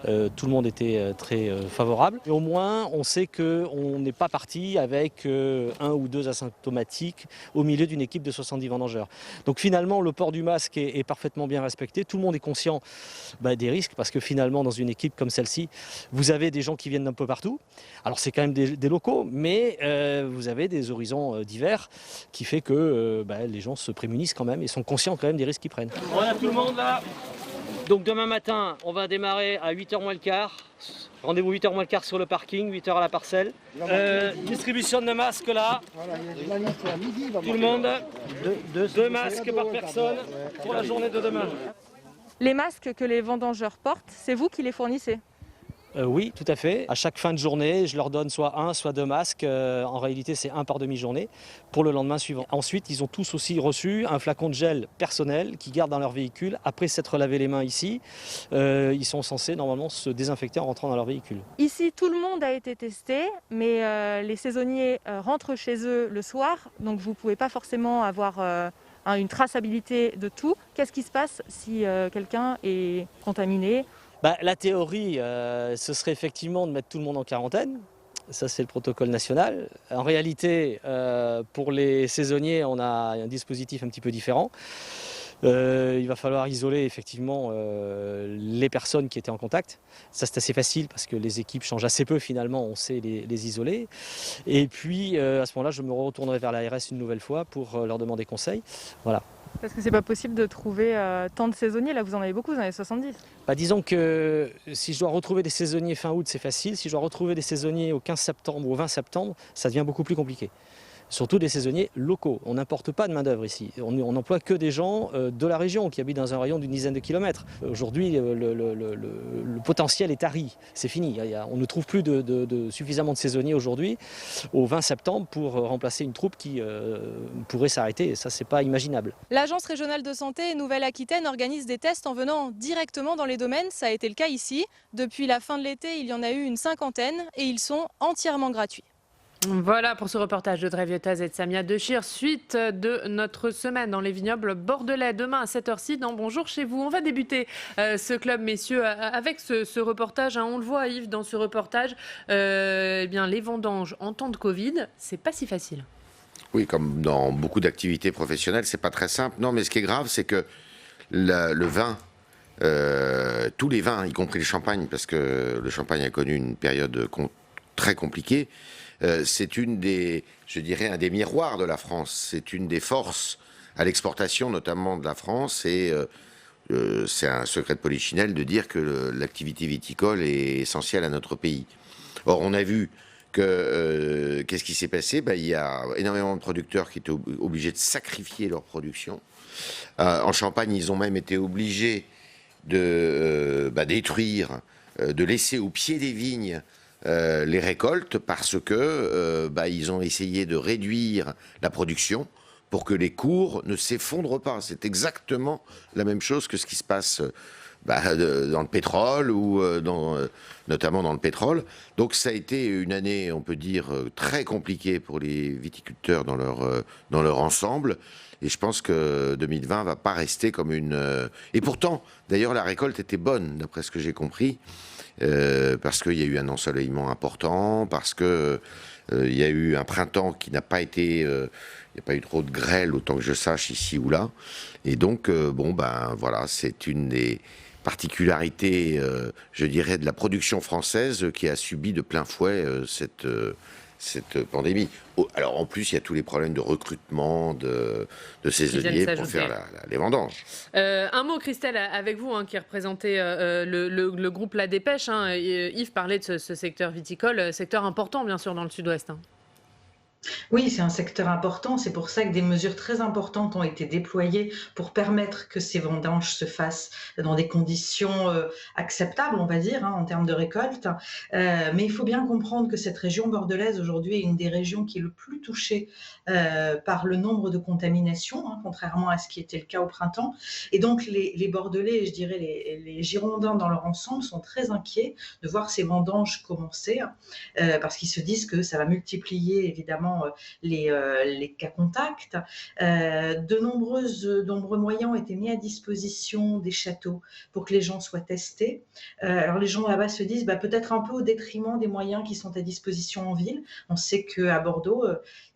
Tout le monde était très favorable. Et au moins, on sait qu'on n'est pas parti avec 1 ou 2 asymptomatiques au milieu d'une équipe de 70 vendangeurs. Donc finalement, le port du masque est parfaitement bien respecté. Tout le monde est conscient des risques parce que finalement, dans une équipe comme celle-ci, vous avez des gens qui viennent d'un peu partout. Alors c'est quand même des locaux, mais vous avez des horizons divers qui fait que les gens se prémunissent quand même et sont conscients quand même des risques qu'ils prennent. Voilà tout le monde là. Donc demain matin, on va démarrer à 8h moins le quart. Rendez-vous 8h moins le quart sur le parking, 8h à la parcelle. Distribution de masques là. Tout le monde, 2 masques par personne pour la journée de demain. Les masques que les vendangeurs portent, c'est vous qui les fournissez ? Oui, tout à fait. À chaque fin de journée, je leur donne soit 1, soit 2 masques. En réalité, c'est 1 par demi-journée pour le lendemain suivant. Ensuite, ils ont tous aussi reçu un flacon de gel personnel qu'ils gardent dans leur véhicule. Après s'être lavé les mains ici, ils sont censés normalement se désinfecter en rentrant dans leur véhicule. Ici, tout le monde a été testé, mais les saisonniers rentrent chez eux le soir. Donc vous ne pouvez pas forcément avoir une traçabilité de tout. Qu'est-ce qui se passe si quelqu'un est contaminé ? La théorie, ce serait effectivement de mettre tout le monde en quarantaine. Ça, c'est le protocole national. En réalité, pour les saisonniers, on a un dispositif un petit peu différent. Il va falloir isoler effectivement les personnes qui étaient en contact. Ça, c'est assez facile parce que les équipes changent assez peu finalement, on sait les isoler. Et puis, à ce moment-là, je me retournerai vers l'ARS une nouvelle fois pour leur demander conseil. Voilà. Parce que c'est pas possible de trouver tant de saisonniers, là vous en avez beaucoup, vous en avez 70. Disons que si je dois retrouver des saisonniers fin août, c'est facile. Si je dois retrouver des saisonniers au 15 septembre ou au 20 septembre, ça devient beaucoup plus compliqué. Surtout des saisonniers locaux. On n'importe pas de main-d'œuvre ici. On n'emploie que des gens de la région qui habitent dans un rayon d'une dizaine de kilomètres. Aujourd'hui, le potentiel est tari. C'est fini. On ne trouve plus suffisamment de saisonniers aujourd'hui, au 20 septembre, pour remplacer une troupe qui pourrait s'arrêter. Et ça, c'est pas imaginable. L'Agence régionale de santé Nouvelle-Aquitaine organise des tests en venant directement dans les domaines. Ça a été le cas ici. Depuis la fin de l'été, il y en a eu une 50aine et ils sont entièrement gratuits. Voilà pour ce reportage de Dreviotas et de Samia Dechir, suite de notre semaine dans les vignobles bordelais. Demain à 7h06 dans Bonjour chez vous. On va débuter ce club, messieurs, avec ce reportage. On le voit, Yves, dans ce reportage, les vendanges en temps de Covid, c'est pas si facile. Oui, comme dans beaucoup d'activités professionnelles, c'est pas très simple. Non, mais ce qui est grave, c'est que le vin, tous les vins, y compris le champagne, parce que le champagne a connu une période très compliquée, c'est un des miroirs de la France. C'est une des forces à l'exportation, notamment de la France. Et c'est un secret de polichinelle de dire que l'activité viticole est essentielle à notre pays. Or, on a vu que qu'est-ce qui s'est passé ? Il y a énormément de producteurs qui étaient obligés de sacrifier leur production. En Champagne, ils ont même été obligés de détruire, de laisser au pied des vignes les récoltes parce que ils ont essayé de réduire la production pour que les cours ne s'effondrent pas. C'est exactement la même chose que ce qui se passe dans le pétrole ou notamment dans le pétrole. Donc ça a été une année, on peut dire, très compliquée pour les viticulteurs dans leur ensemble. Et je pense que 2020 va pas rester comme une... Et pourtant, d'ailleurs, la récolte était bonne, d'après ce que j'ai compris, parce qu'il y a eu un ensoleillement important, parce que il y a eu un printemps qui n'a pas été... il n'y a pas eu trop de grêle, autant que je sache, ici ou là. Et donc, voilà, c'est une des particularités, je dirais, de la production française qui a subi de plein fouet cette pandémie. Alors en plus, il y a tous les problèmes de recrutement de saisonniers pour faire les vendanges. Un mot, Christelle, avec vous, qui représentez le groupe La Dépêche. Yves parlait de ce secteur viticole, secteur important bien sûr dans le sud-ouest. Oui, c'est un secteur important. C'est pour ça que des mesures très importantes ont été déployées pour permettre que ces vendanges se fassent dans des conditions acceptables, on va dire, en termes de récolte. Mais il faut bien comprendre que cette région bordelaise, aujourd'hui, est une des régions qui est le plus touchée par le nombre de contaminations, contrairement à ce qui était le cas au printemps. Et donc, les Bordelais, je dirais les Girondins dans leur ensemble, sont très inquiets de voir ces vendanges commencer, parce qu'ils se disent que ça va multiplier, évidemment, les cas contacts. De nombreux moyens ont été mis à disposition des châteaux pour que les gens soient testés. Alors les gens là-bas se disent peut-être un peu au détriment des moyens qui sont à disposition en ville. On sait qu'à Bordeaux,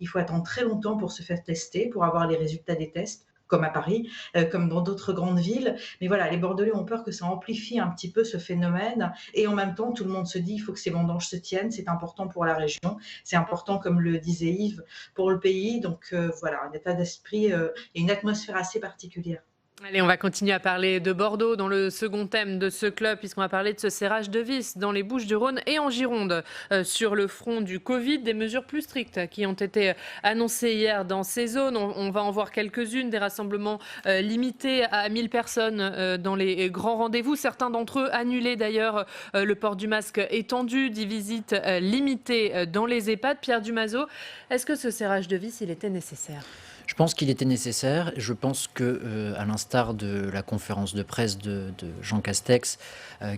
il faut attendre très longtemps pour se faire tester, pour avoir les résultats des tests, comme à Paris, comme dans d'autres grandes villes. Mais voilà, les Bordelais ont peur que ça amplifie un petit peu ce phénomène. Et en même temps, tout le monde se dit qu'il faut que ces vendanges se tiennent. C'est important pour la région. C'est important, comme le disait Yves, pour le pays. Donc voilà, un état d'esprit et une atmosphère assez particulière. Allez, on va continuer à parler de Bordeaux dans le second thème de ce club, puisqu'on va parler de ce serrage de vis dans les Bouches-du-Rhône et en Gironde. Sur le front du Covid, des mesures plus strictes qui ont été annoncées hier dans ces zones. On va en voir quelques-unes, des rassemblements limités à 1000 personnes dans les grands rendez-vous. Certains d'entre eux annulés d'ailleurs, le port du masque étendu, des visites limitées dans les EHPAD. Pierre Dumazeau, est-ce que ce serrage de vis, il était nécessaire ? Je pense qu'il était nécessaire. Je pense que, à l'instar de la conférence de presse de Jean Castex,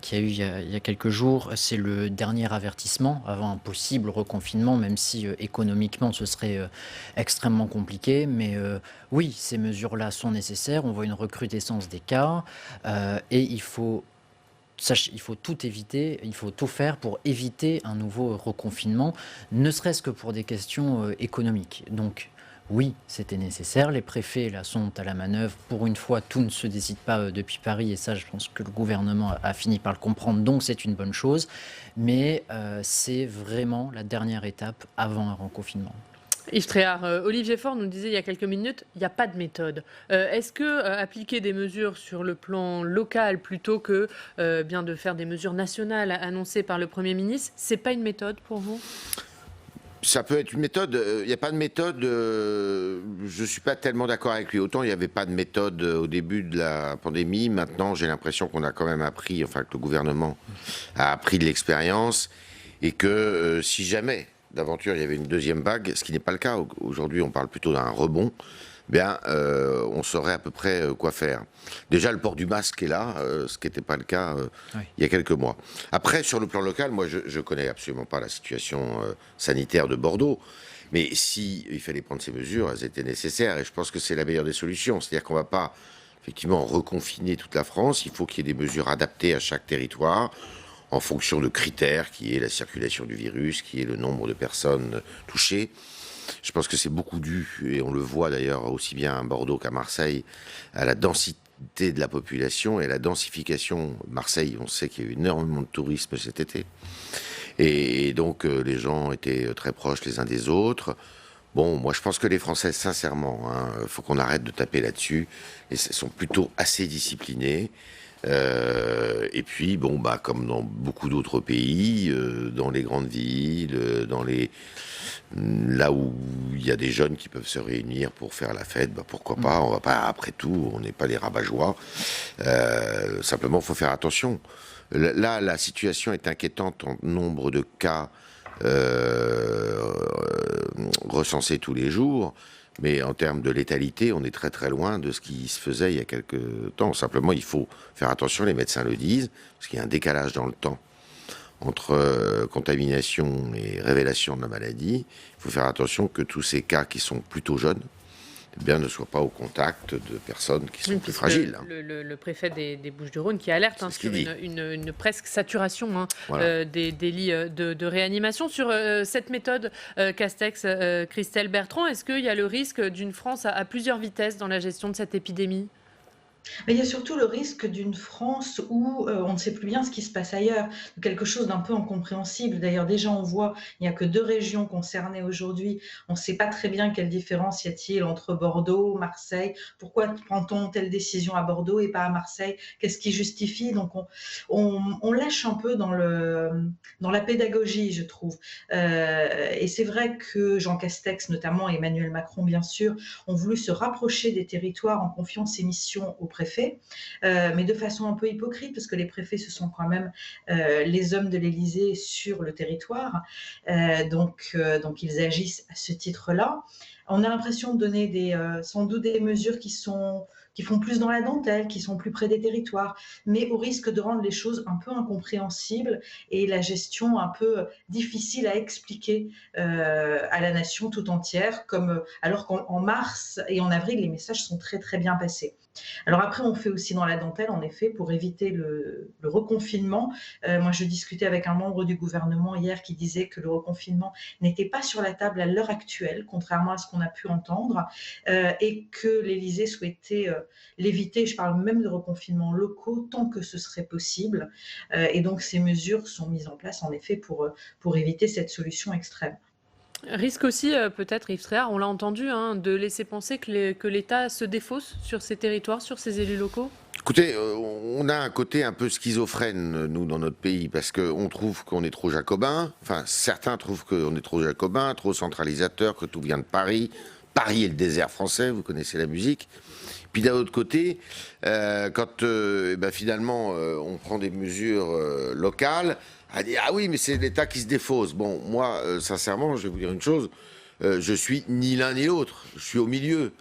qui a eu il y a quelques jours, c'est le dernier avertissement avant un possible reconfinement, même si économiquement ce serait extrêmement compliqué. Mais oui, ces mesures-là sont nécessaires. On voit une recrudescence des cas et il faut tout éviter, il faut tout faire pour éviter un nouveau reconfinement, ne serait-ce que pour des questions économiques. Donc, oui, c'était nécessaire. Les préfets là, sont à la manœuvre. Pour une fois, tout ne se décide pas depuis Paris. Et ça, je pense que le gouvernement a fini par le comprendre. Donc, c'est une bonne chose. Mais c'est vraiment la dernière étape avant un reconfinement. Yves Tréhard, Olivier Faure nous disait il y a quelques minutes, il n'y a pas de méthode. Est-ce que appliquer des mesures sur le plan local plutôt que bien de faire des mesures nationales annoncées par le Premier ministre, c'est pas une méthode pour vous ? Ça peut être une méthode. Il n'y a pas de méthode. Je ne suis pas tellement d'accord avec lui. Autant il n'y avait pas de méthode au début de la pandémie. Maintenant, j'ai l'impression qu'on a quand même appris, enfin que le gouvernement a appris de l'expérience et que si jamais, d'aventure, il y avait une deuxième vague, ce qui n'est pas le cas. Aujourd'hui, on parle plutôt d'un rebond. On saurait à peu près quoi faire. Déjà, le port du masque est là, ce qui n'était pas le cas il y a quelques mois. Après, sur le plan local, moi, je ne connais absolument pas la situation sanitaire de Bordeaux. Mais s'il fallait prendre ces mesures, elles étaient nécessaires. Et je pense que c'est la meilleure des solutions. C'est-à-dire qu'on ne va pas, effectivement, reconfiner toute la France. Il faut qu'il y ait des mesures adaptées à chaque territoire, en fonction de critères, qui est la circulation du virus, qui est le nombre de personnes touchées. Je pense que c'est beaucoup dû, et on le voit d'ailleurs aussi bien à Bordeaux qu'à Marseille, à la densité de la population et à la densification. Marseille, on sait qu'il y a eu énormément de tourisme cet été. Et donc, les gens étaient très proches les uns des autres. Bon, moi, je pense que les Français, sincèrement, faut qu'on arrête de taper là-dessus. Ils sont plutôt assez disciplinés. Et puis, comme dans beaucoup d'autres pays, dans les grandes villes, là où il y a des jeunes qui peuvent se réunir pour faire la fête, pourquoi pas. On va pas, après tout, on n'est pas des rabat-joie. Simplement, il faut faire attention. Là, la situation est inquiétante en nombre de cas recensés tous les jours. Mais en termes de létalité, on est très très loin de ce qui se faisait il y a quelques temps. Simplement, il faut faire attention, les médecins le disent, parce qu'il y a un décalage dans le temps entre contamination et révélation de la maladie. Il faut faire attention que tous ces cas qui sont plutôt jeunes ne soient pas au contact de personnes qui sont plus fragiles. Le préfet des Bouches-du-Rhône qui alerte sur une presque saturation des lits de réanimation. Sur cette méthode Castex, Christelle Bertrand, est-ce qu'il y a le risque d'une France à plusieurs vitesses dans la gestion de cette épidémie ? Mais il y a surtout le risque d'une France où on ne sait plus bien ce qui se passe ailleurs, quelque chose d'un peu incompréhensible. D'ailleurs, déjà, on voit, il n'y a que 2 régions concernées aujourd'hui. On ne sait pas très bien quelle différence y a-t-il entre Bordeaux, Marseille. Pourquoi prend-on telle décision à Bordeaux et pas à Marseille? Qu'est-ce qui justifie? Donc, on lâche un peu dans la pédagogie, je trouve. Et c'est vrai que Jean Castex, notamment, et Emmanuel Macron, bien sûr, ont voulu se rapprocher des territoires en confiant ces missions aux préfets, mais de façon un peu hypocrite, parce que les préfets, ce sont quand même les hommes de l'Élysée sur le territoire, donc ils agissent à ce titre-là. On a l'impression de donner sans doute des mesures qui font plus dans la dentelle, qui sont plus près des territoires, mais au risque de rendre les choses un peu incompréhensibles et la gestion un peu difficile à expliquer à la nation tout entière, alors qu'en mars et en avril, les messages sont très très bien passés. Alors après, on fait aussi dans la dentelle, en effet, pour éviter le reconfinement. Moi, je discutais avec un membre du gouvernement hier qui disait que le reconfinement n'était pas sur la table à l'heure actuelle, contrairement à ce qu'on a pu entendre, et que l'Élysée souhaitait l'éviter. Je parle même de reconfinements locaux tant que ce serait possible. Et donc, ces mesures sont mises en place, en effet, pour éviter cette solution extrême. Risque aussi, peut-être, Yves Tréhard, on l'a entendu, de laisser penser que l'État se défausse sur ces territoires, sur ces élus locaux ? Écoutez, on a un côté un peu schizophrène, nous, dans notre pays, parce qu'on trouve qu'on est trop jacobin. Enfin, certains trouvent qu'on est trop jacobin, trop centralisateur, que tout vient de Paris. Paris est le désert français, vous connaissez la musique. Puis d'un autre côté, quand finalement on prend des mesures locales, à dire ah oui mais c'est l'État qui se défausse. Bon, moi sincèrement, je vais vous dire une chose, je suis ni l'un ni l'autre, je suis au milieu.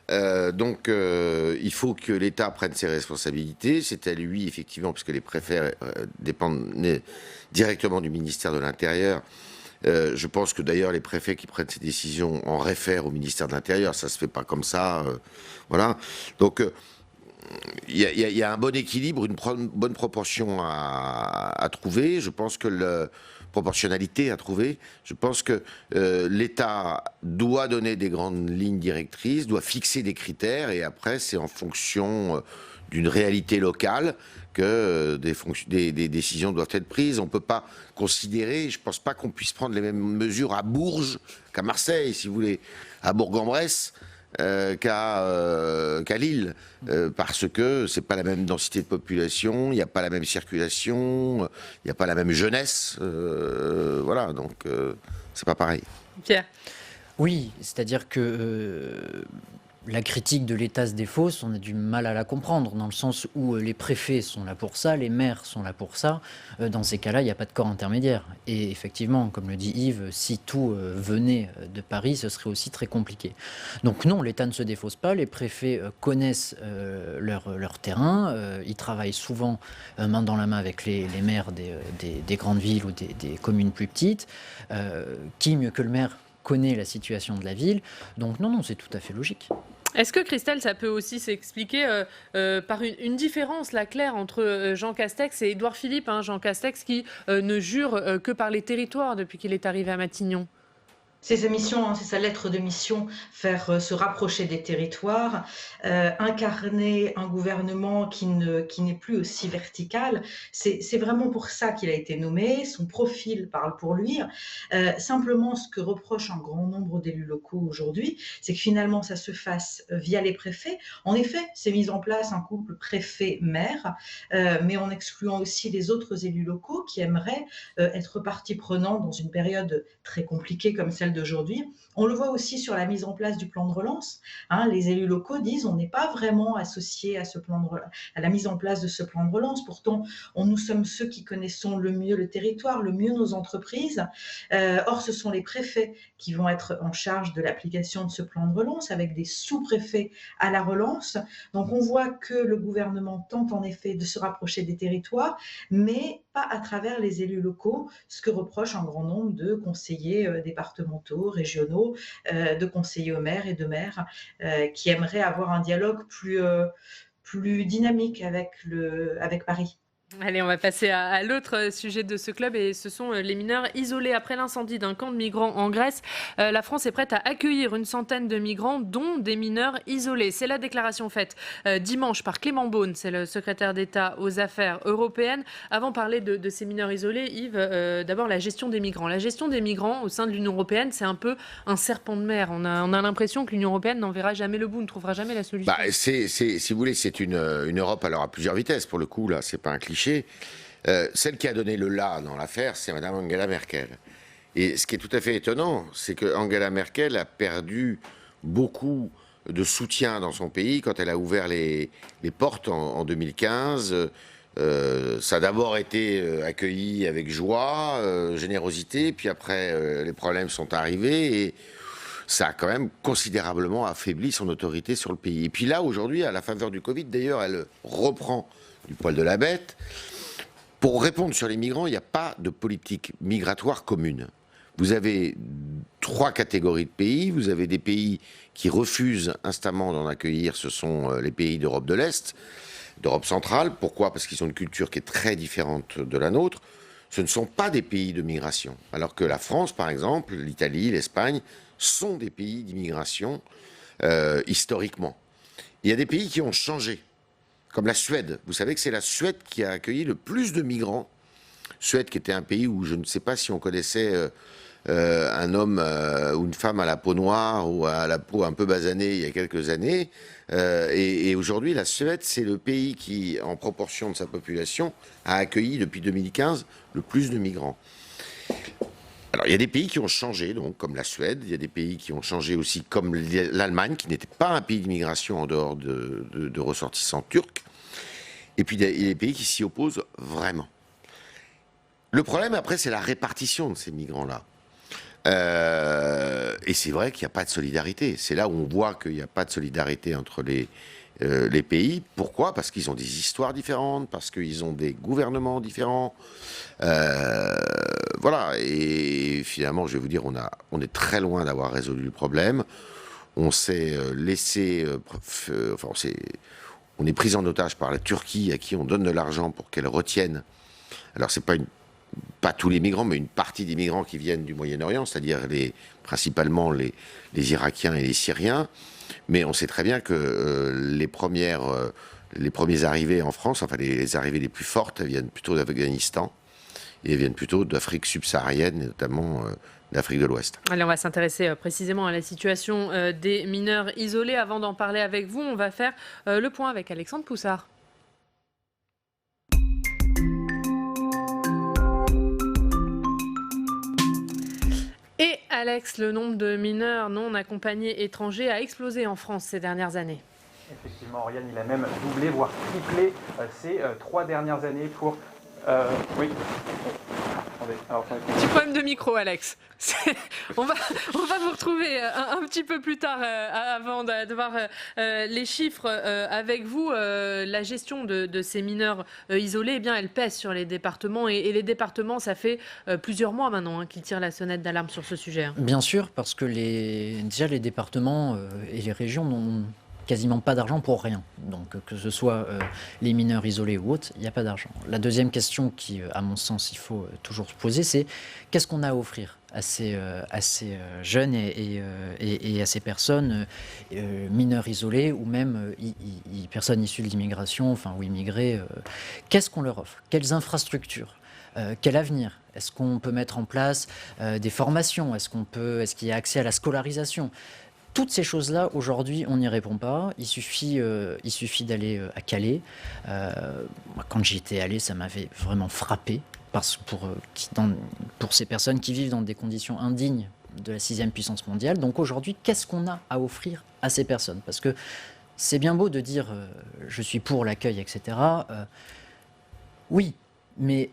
Donc il faut que l'État prenne ses responsabilités. C'est à lui effectivement, puisque les préfets dépendent directement du ministère de l'Intérieur. Je pense que d'ailleurs les préfets qui prennent ces décisions en réfèrent au ministère de l'Intérieur, ça se fait pas comme ça, voilà. Donc il y a un bon équilibre, une bonne proportion à trouver. Je pense que proportionnalité à trouver. Je pense que l'État doit donner des grandes lignes directrices, doit fixer des critères, et après c'est en fonction d'une réalité locale que des décisions doivent être prises. On ne peut pas considérer, je ne pense pas qu'on puisse prendre les mêmes mesures à Bourges qu'à Marseille, si vous voulez, à Bourg-en-Bresse qu'à Lille, parce que c'est pas la même densité de population, il n'y a pas la même circulation, il n'y a pas la même jeunesse, voilà, donc c'est pas pareil. Pierre. Oui, c'est-à-dire que la critique de l'État se défausse, on a du mal à la comprendre, dans le sens où les préfets sont là pour ça, les maires sont là pour ça. Dans ces cas-là, il n'y a pas de corps intermédiaire. Et effectivement, comme le dit Yves, si tout venait de Paris, ce serait aussi très compliqué. Donc non, l'État ne se défausse pas, les préfets connaissent leur terrain, ils travaillent souvent main dans la main avec les maires des grandes villes ou des communes plus petites. Qui mieux que le maire connaît la situation de la ville, donc non, c'est tout à fait logique. Est-ce que, Christelle, ça peut aussi s'expliquer par une différence là, claire entre Jean Castex et Édouard Philippe, Jean Castex qui ne jure que par les territoires depuis qu'il est arrivé à Matignon? C'est sa mission, c'est sa lettre de mission, faire se rapprocher des territoires, incarner un gouvernement qui n'est plus aussi vertical. C'est vraiment pour ça qu'il a été nommé, son profil parle pour lui. Simplement, ce que reproche un grand nombre d'élus locaux aujourd'hui, c'est que finalement, ça se fasse via les préfets. En effet, c'est mis en place un couple préfet-maire, mais en excluant aussi les autres élus locaux qui aimeraient être partie prenante dans une période très compliquée comme celle celle d'aujourd'hui. On le voit aussi sur la mise en place du plan de relance. Les élus locaux disent on n'est pas vraiment associés à la mise en place de ce plan de relance. Pourtant, nous sommes ceux qui connaissons le mieux le territoire, le mieux nos entreprises. Or, ce sont les préfets qui vont être en charge de l'application de ce plan de relance avec des sous-préfets à la relance. Donc, on voit que le gouvernement tente en effet de se rapprocher des territoires, mais pas à travers les élus locaux, ce que reproche un grand nombre de conseillers départementaux, régionaux, de conseillers aux maires et de maires qui aimeraient avoir un dialogue plus dynamique avec Paris. Allez, on va passer à l'autre sujet de ce club et ce sont les mineurs isolés. Après l'incendie d'un camp de migrants en Grèce, la France est prête à accueillir une centaine de migrants, dont des mineurs isolés. C'est la déclaration faite dimanche par Clément Beaune, c'est le secrétaire d'État aux affaires européennes. Avant de parler de ces mineurs isolés, Yves, d'abord la gestion des migrants. La gestion des migrants au sein de l'Union européenne, c'est un peu un serpent de mer. On a l'impression que l'Union européenne n'en verra jamais le bout, ne trouvera jamais la solution. Si vous voulez, c'est une Europe alors à plusieurs vitesses. Pour le coup, là, c'est pas un cliché. Celle qui a donné le là dans l'affaire, c'est Mme Angela Merkel. Et ce qui est tout à fait étonnant, c'est que Angela Merkel a perdu beaucoup de soutien dans son pays quand elle a ouvert les portes en 2015. Ça a d'abord été accueilli avec joie, générosité, puis après les problèmes sont arrivés et ça a quand même considérablement affaibli son autorité sur le pays. Et puis là, aujourd'hui, à la faveur du Covid, d'ailleurs, elle reprend du poil de la bête. Pour répondre sur les migrants, il n'y a pas de politique migratoire commune. Vous avez 3 catégories de pays. Vous avez des pays qui refusent instamment d'en accueillir. Ce sont les pays d'Europe de l'Est, d'Europe centrale. Pourquoi ? Parce qu'ils ont une culture qui est très différente de la nôtre. Ce ne sont pas des pays de migration. Alors que la France, par exemple, l'Italie, l'Espagne, sont des pays d'immigration historiquement. Il y a des pays qui ont changé. Comme la Suède. Vous savez que c'est la Suède qui a accueilli le plus de migrants. Suède qui était un pays où je ne sais pas si on connaissait un homme ou une femme à la peau noire ou à la peau un peu basanée il y a quelques années. Et aujourd'hui, la Suède, c'est le pays qui, en proportion de sa population, a accueilli depuis 2015 le plus de migrants. Alors, il y a des pays qui ont changé, donc, comme la Suède. Il y a des pays qui ont changé aussi, comme l'Allemagne, qui n'était pas un pays d'immigration en dehors de ressortissants turcs. Et puis, il y a des pays qui s'y opposent vraiment. Le problème, après, c'est la répartition de ces migrants-là. Et c'est vrai qu'il n'y a pas de solidarité. C'est là où on voit qu'il n'y a pas de solidarité entre les pays. Pourquoi ? Parce qu'ils ont des histoires différentes, parce qu'ils ont des gouvernements différents. Voilà. Et finalement, je vais vous dire, on est très loin d'avoir résolu le problème. On s'est laissé... on est pris en otage par la Turquie, à qui on donne de l'argent pour qu'elle retienne. Alors, c'est pas tous les migrants, mais une partie des migrants qui viennent du Moyen-Orient, c'est-à-dire principalement les Irakiens et les Syriens. Mais on sait très bien que les premiers arrivés en France, enfin les arrivées les plus fortes, elles viennent plutôt d'Afghanistan et elles viennent plutôt d'Afrique subsaharienne, et notamment d'Afrique de l'Ouest. Allez, on va s'intéresser précisément à la situation des mineurs isolés. Avant d'en parler avec vous, on va faire le point avec Alexandre Poussard. Et Alex, le nombre de mineurs non accompagnés étrangers a explosé en France ces dernières années. Effectivement, Oriane, il a même doublé, voire triplé ces 3 dernières années pour... oui. Petit problème de micro, Alex. On va vous retrouver un petit peu plus tard avant de voir les chiffres avec vous. La gestion de ces mineurs isolés, eh bien, elle pèse sur les départements et les départements, ça fait plusieurs mois maintenant qu'ils tirent la sonnette d'alarme sur ce sujet. Bien sûr, parce que déjà les départements et les régions n'ont quasiment pas d'argent pour rien. Donc que ce soit les mineurs isolés ou autres, il n'y a pas d'argent. La deuxième question qui, à mon sens, il faut toujours se poser, c'est qu'est-ce qu'on a à offrir à ces jeunes et à ces personnes mineurs isolés ou même personnes issues de l'immigration, enfin ou immigrés. Qu'est-ce qu'on leur offre ? Quelles infrastructures ? Quel avenir ? Est-ce qu'on peut mettre en place des formations ? Est-ce qu'il y a accès à la scolarisation ? Toutes ces choses-là, aujourd'hui, on n'y répond pas. Il suffit d'aller à Calais. Quand j'y étais allé, ça m'avait vraiment frappé. Pour ces personnes qui vivent dans des conditions indignes de la 6e puissance mondiale. Donc aujourd'hui, qu'est-ce qu'on a à offrir à ces personnes? Parce que c'est bien beau de dire je suis pour l'accueil, etc. Oui, mais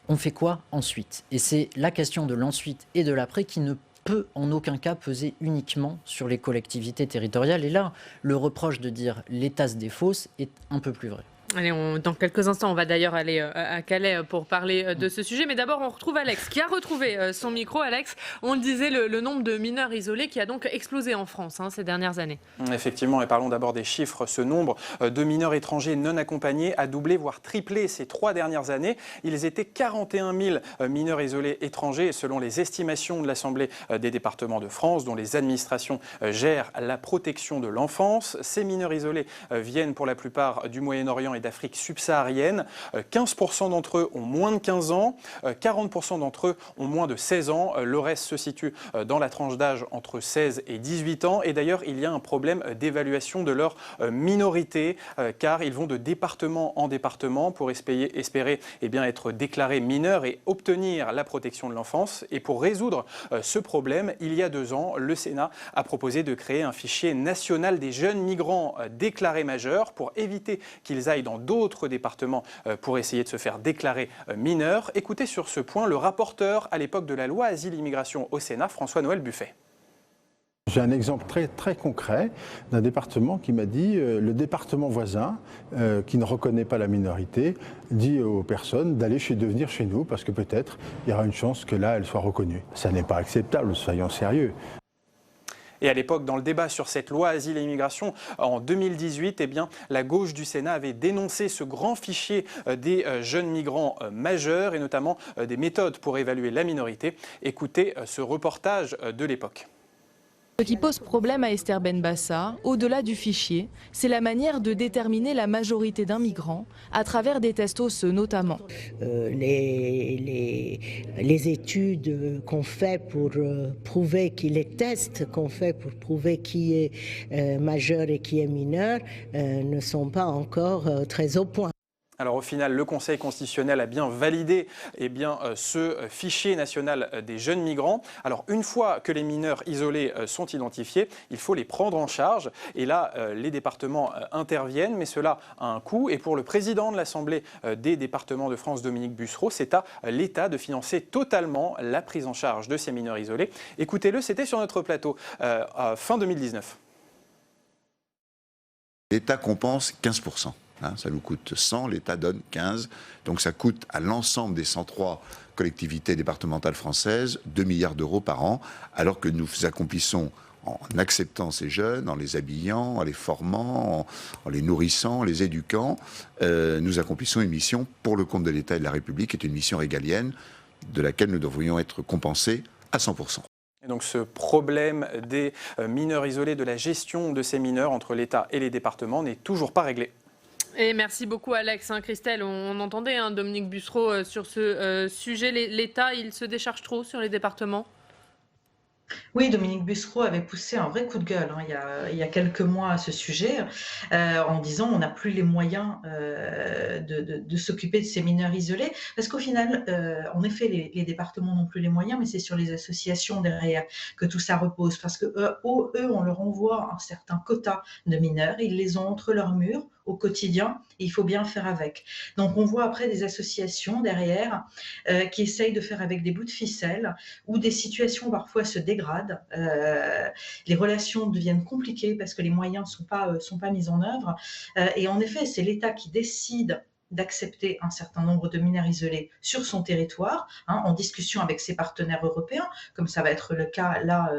on fait quoi ensuite? Et c'est la question de l'ensuite et de l'après qui ne peut en aucun cas peser uniquement sur les collectivités territoriales. Et là, le reproche de dire l'État se défausse est un peu plus vrai. Allez, dans quelques instants, on va d'ailleurs aller à Calais pour parler de ce sujet. Mais d'abord, on retrouve Alex, qui a retrouvé son micro. Alex, on le disait, le nombre de mineurs isolés qui a donc explosé en France ces dernières années. Effectivement, et parlons d'abord des chiffres. Ce nombre de mineurs étrangers non accompagnés a doublé, voire triplé ces 3 dernières années. Ils étaient 41 000 mineurs isolés étrangers. Et selon les estimations de l'Assemblée des départements de France, dont les administrations gèrent la protection de l'enfance, ces mineurs isolés viennent pour la plupart du Moyen-Orient et d'Afrique subsaharienne. 15% d'entre eux ont moins de 15 ans, 40% d'entre eux ont moins de 16 ans. Le reste se situe dans la tranche d'âge entre 16 et 18 ans. Et d'ailleurs, il y a un problème d'évaluation de leur minorité, car ils vont de département en département pour espérer être déclarés mineurs et obtenir la protection de l'enfance. Et pour résoudre ce problème, il y a 2 ans, le Sénat a proposé de créer un fichier national des jeunes migrants déclarés majeurs pour éviter qu'ils aillent dans d'autres départements pour essayer de se faire déclarer mineurs. Écoutez sur ce point le rapporteur à l'époque de la loi Asile-Immigration au Sénat, François-Noël Buffet. J'ai un exemple très concret d'un département qui m'a dit, le département voisin, qui ne reconnaît pas la minorité, dit aux personnes de venir chez nous parce que peut-être il y aura une chance que là, elle soit reconnue. Ça n'est pas acceptable, soyons sérieux. Et à l'époque, dans le débat sur cette loi Asile et Immigration, en 2018, la gauche du Sénat avait dénoncé ce grand fichier des jeunes migrants majeurs et notamment des méthodes pour évaluer la minorité. Écoutez ce reportage de l'époque. Ce qui pose problème à Esther Benbassa, au-delà du fichier, c'est la manière de déterminer la majorité d'un migrant, à travers des tests osseux notamment. Les études qu'on fait pour prouver les tests qu'on fait pour prouver qui est majeur et qui est mineur ne sont pas encore très au point. Alors au final, le Conseil constitutionnel a bien validé ce fichier national des jeunes migrants. Alors une fois que les mineurs isolés sont identifiés, il faut les prendre en charge. Et là, les départements interviennent, mais cela a un coût. Et pour le président de l'Assemblée des départements de France, Dominique Bussereau, c'est à l'État de financer totalement la prise en charge de ces mineurs isolés. Écoutez-le, c'était sur notre plateau fin 2019. L'État compense 15%. Ça nous coûte 100, l'État donne 15. Donc ça coûte à l'ensemble des 103 collectivités départementales françaises 2 milliards d'euros par an, alors que nous accomplissons, en acceptant ces jeunes, en les habillant, en les formant, en les nourrissant, en les éduquant, nous accomplissons une mission pour le compte de l'État et de la République, qui est une mission régalienne, de laquelle nous devrions être compensés à 100%. Et donc ce problème des mineurs isolés, de la gestion de ces mineurs entre l'État et les départements n'est toujours pas réglé. Et merci beaucoup Alex. Christelle, on entendait Dominique Bussereau sur ce sujet. L'État, il se décharge trop sur les départements? Oui, Dominique Bussereau avait poussé un vrai coup de gueule il y a quelques mois à ce sujet, en disant on n'a plus les moyens de s'occuper de ces mineurs isolés, parce qu'au final, en effet, les départements n'ont plus les moyens, mais c'est sur les associations derrière que tout ça repose, parce que eux, on leur envoie un certain quota de mineurs, ils les ont entre leurs murs au quotidien, et il faut bien faire avec. Donc on voit après des associations derrière qui essayent de faire avec des bouts de ficelle, où des situations parfois se dégradent, les relations deviennent compliquées parce que les moyens sont pas mis en œuvre, et en effet c'est l'État qui décide d'accepter un certain nombre de mineurs isolés sur son territoire, en discussion avec ses partenaires européens, comme ça va être le cas là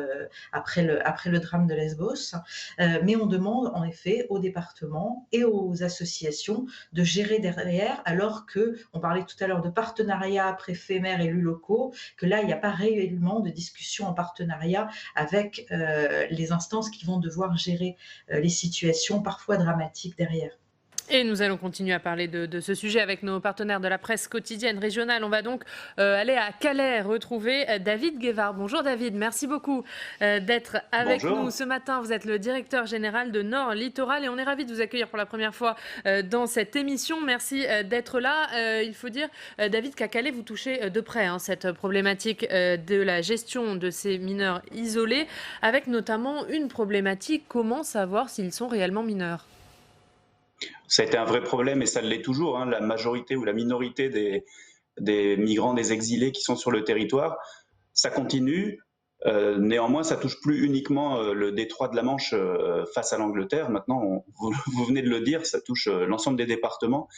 après le drame de Lesbos. Mais on demande en effet aux départements et aux associations de gérer derrière, alors qu'on parlait tout à l'heure de partenariat préfets, maires, élus locaux, que là il n'y a pas réellement de discussion en partenariat avec les instances qui vont devoir gérer les situations parfois dramatiques derrière. Et nous allons continuer à parler de ce sujet avec nos partenaires de la presse quotidienne régionale. On va donc aller à Calais retrouver David Guevard. Bonjour David, merci beaucoup d'être avec nous ce matin. Vous êtes le directeur général de Nord Littoral et on est ravis de vous accueillir pour la première fois dans cette émission. Merci d'être là. Il faut dire, David, qu'à Calais, vous touchez de près cette problématique de la gestion de ces mineurs isolés, avec notamment une problématique, comment savoir s'ils sont réellement mineurs ? Ça a été un vrai problème et ça l'est toujours. La majorité ou la minorité des migrants, des exilés qui sont sur le territoire, ça continue. Néanmoins, ça touche plus uniquement le détroit de la Manche face à l'Angleterre. Maintenant, vous venez de le dire, ça touche l'ensemble des départements.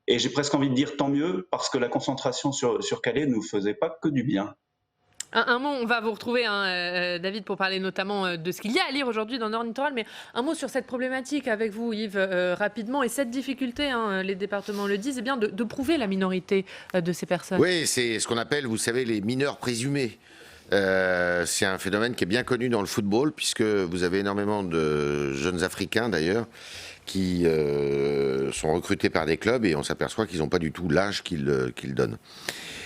Et j'ai presque envie de dire tant mieux, parce que la concentration sur Calais ne nous faisait pas que du bien. Un mot, on va vous retrouver, David, pour parler notamment de ce qu'il y a à lire aujourd'hui dans Nord Littoral, mais un mot sur cette problématique avec vous, Yves, rapidement, et cette difficulté, les départements le disent, bien de prouver la minorité de ces personnes. Oui, c'est ce qu'on appelle, vous savez, les mineurs présumés. C'est un phénomène qui est bien connu dans le football, puisque vous avez énormément de jeunes Africains, d'ailleurs, qui sont recrutés par des clubs et on s'aperçoit qu'ils n'ont pas du tout l'âge qu'ils donnent.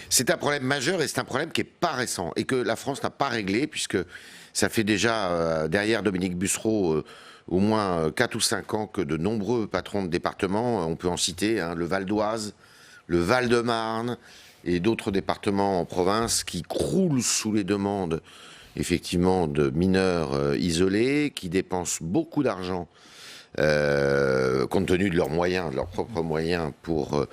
C'est un problème majeur et c'est un problème qui n'est pas récent et que la France n'a pas réglé, puisque ça fait déjà, derrière Dominique Bussereau, au moins 4 ou 5 ans que de nombreux patrons de départements, on peut en citer, le Val d'Oise, le Val-de-Marne et d'autres départements en province qui croulent sous les demandes effectivement de mineurs isolés, qui dépensent beaucoup d'argent compte tenu de leurs moyens, de leurs propres moyens pour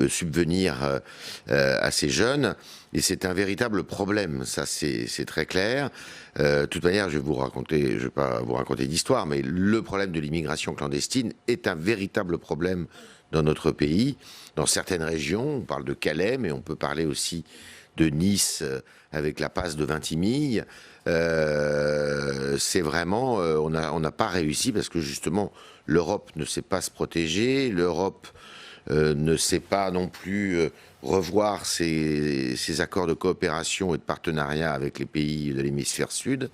subvenir à ces jeunes. Et c'est un véritable problème, ça c'est très clair. De toute manière, je vais pas vous raconter d'histoire, mais le problème de l'immigration clandestine est un véritable problème dans notre pays, dans certaines régions. On parle de Calais, mais on peut parler aussi de Nice avec la passe de Vintimille. C'est vraiment, on n'a pas réussi parce que justement l'Europe ne sait pas se protéger, l'Europe ne sait pas non plus revoir ses accords de coopération et de partenariat avec les pays de l'hémisphère sud.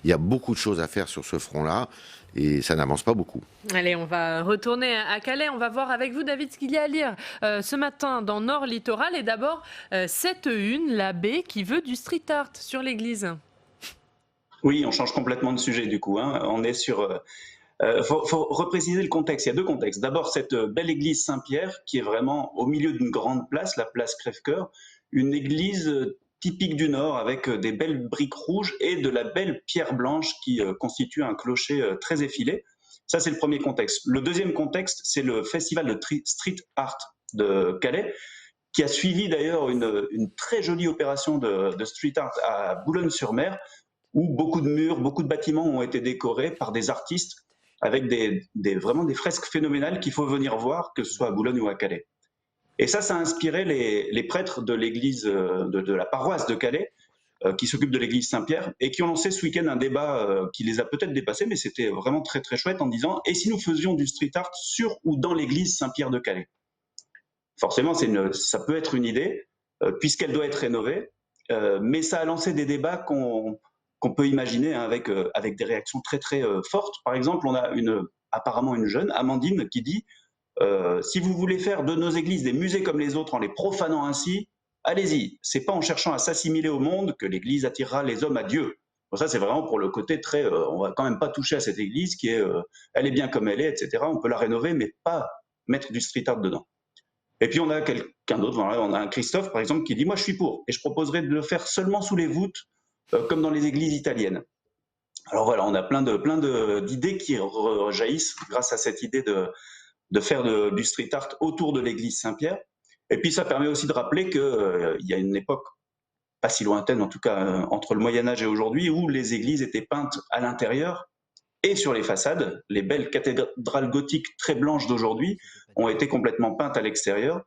Il y a beaucoup de choses à faire sur ce front-là et ça n'avance pas beaucoup. Allez, on va retourner à Calais. On va voir avec vous, David, ce qu'il y a à lire ce matin dans Nord Littoral. Et d'abord, cette une, l'abbé qui veut du street art sur l'église. Oui, on change complètement de sujet du coup. On est sur... faut repréciser le contexte. Il y a deux contextes. D'abord, cette belle église Saint-Pierre qui est vraiment au milieu d'une grande place, la place Crèvecoeur, une église typique du Nord avec des belles briques rouges et de la belle pierre blanche qui constitue un clocher très effilé. Ça, c'est le premier contexte. Le deuxième contexte, c'est le festival de street art de Calais, qui a suivi d'ailleurs une très jolie opération de street art à Boulogne-sur-Mer, où beaucoup de murs, beaucoup de bâtiments ont été décorés par des artistes avec vraiment des fresques phénoménales qu'il faut venir voir, que ce soit à Boulogne ou à Calais. Et ça a inspiré les prêtres de l'église, de la paroisse de Calais, qui s'occupent de l'église Saint-Pierre, et qui ont lancé ce week-end un débat qui les a peut-être dépassés, mais c'était vraiment très très chouette, en disant « Et si nous faisions du street art sur ou dans l'église Saint-Pierre de Calais ?» Forcément, ça peut être une idée, puisqu'elle doit être rénovée, mais ça a lancé des débats qu'on peut imaginer avec des réactions très très fortes. Par exemple, on a apparemment une jeune, Amandine, qui dit si vous voulez faire de nos églises des musées comme les autres en les profanant ainsi, allez-y. C'est pas en cherchant à s'assimiler au monde que l'église attirera les hommes à Dieu. Bon, ça, c'est vraiment pour le côté très... on va quand même pas toucher à cette église qui est... elle est bien comme elle est, etc. On peut la rénover, mais pas mettre du street art dedans. Et puis on a quelqu'un d'autre, voilà, on a un Christophe, par exemple, qui dit « Moi, je suis pour, et je proposerais de le faire seulement sous les voûtes, comme dans les églises italiennes. » Alors voilà, on a plein d'idées qui rejaillissent grâce à cette idée de faire du street art autour de l'église Saint-Pierre. Et puis ça permet aussi de rappeler qu'il y a une époque, pas si lointaine en tout cas, entre le Moyen-Âge et aujourd'hui, où les églises étaient peintes à l'intérieur et sur les façades. Les belles cathédrales gothiques très blanches d'aujourd'hui ont été complètement peintes à l'extérieur.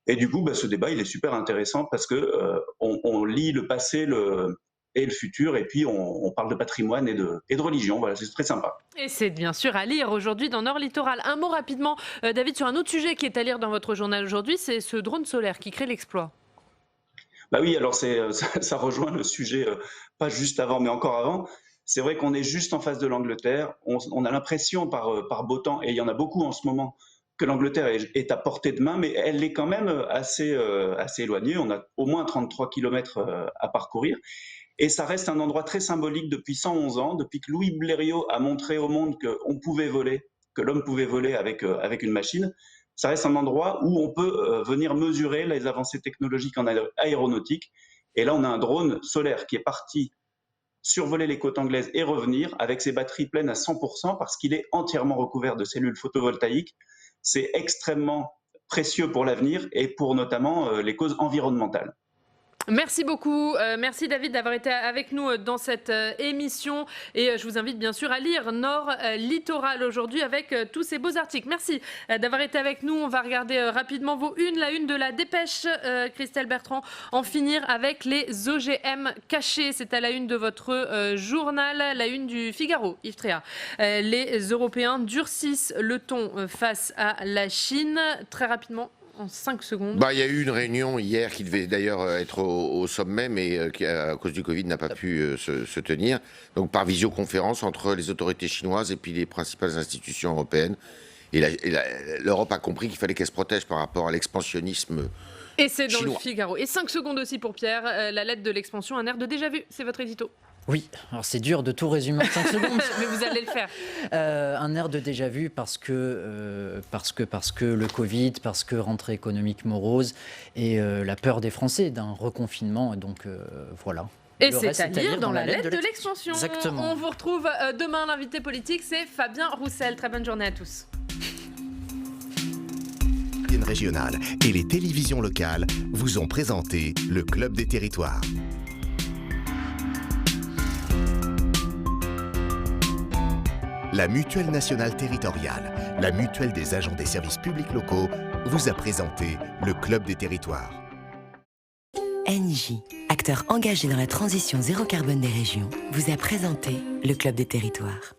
Et du coup, ce débat, il est super intéressant parce que on lie le passé et le futur, et puis on parle de patrimoine et de religion. Voilà, c'est très sympa. Et c'est bien sûr à lire aujourd'hui dans Nord Littoral. Un mot rapidement, David, sur un autre sujet qui est à lire dans votre journal aujourd'hui, c'est ce drone solaire qui crée l'exploit. Bah oui, alors ça rejoint le sujet, pas juste avant, mais encore avant. C'est vrai qu'on est juste en face de l'Angleterre. On a l'impression par beau temps, et il y en a beaucoup en ce moment, que l'Angleterre est à portée de main, mais elle est quand même assez éloignée. On a au moins 33 km à parcourir. Et ça reste un endroit très symbolique depuis 111 ans, depuis que Louis Blériot a montré au monde qu'on pouvait voler, que l'homme pouvait voler avec une machine. Ça reste un endroit où on peut venir mesurer les avancées technologiques en aéronautique. Et là, on a un drone solaire qui est parti survoler les côtes anglaises et revenir avec ses batteries pleines à 100% parce qu'il est entièrement recouvert de cellules photovoltaïques. C'est extrêmement précieux pour l'avenir et pour notamment les causes environnementales. Merci beaucoup. Merci David d'avoir été avec nous dans cette émission. Et je vous invite bien sûr à lire Nord Littoral aujourd'hui avec tous ces beaux articles. Merci d'avoir été avec nous. On va regarder rapidement vos unes. La une de la Dépêche, Christelle Bertrand. En finir avec les OGM cachés. C'est à la une de votre journal. La une du Figaro, Yves Tréa. Les Européens durcissent le ton face à la Chine. Très rapidement. En 5 secondes. Il y a eu une réunion hier qui devait d'ailleurs être au sommet, mais qui, à cause du Covid, n'a pas pu se tenir. Donc par visioconférence entre les autorités chinoises et puis les principales institutions européennes. Et l'Europe a compris qu'il fallait qu'elle se protège par rapport à l'expansionnisme. Et c'est dans chinois. le Figaro. Et 5 secondes aussi pour Pierre. La lettre de l'expansion, un air de déjà vu. C'est votre édito. Oui, alors c'est dur de tout résumer en 5 secondes. Mais vous allez le faire. Un air de déjà-vu parce que le Covid, parce que rentrée économique morose et la peur des Français d'un reconfinement. Donc voilà. Et c'est à lire dans la lettre de l'expansion. Exactement. On vous retrouve demain. L'invité politique, c'est Fabien Roussel. Très bonne journée à tous. Régionale et les télévisions locales vous ont présenté le Club des Territoires. La Mutuelle nationale territoriale, la mutuelle des agents des services publics locaux, vous a présenté le Club des Territoires. ENGIE, acteur engagé dans la transition zéro carbone des régions, vous a présenté le Club des Territoires.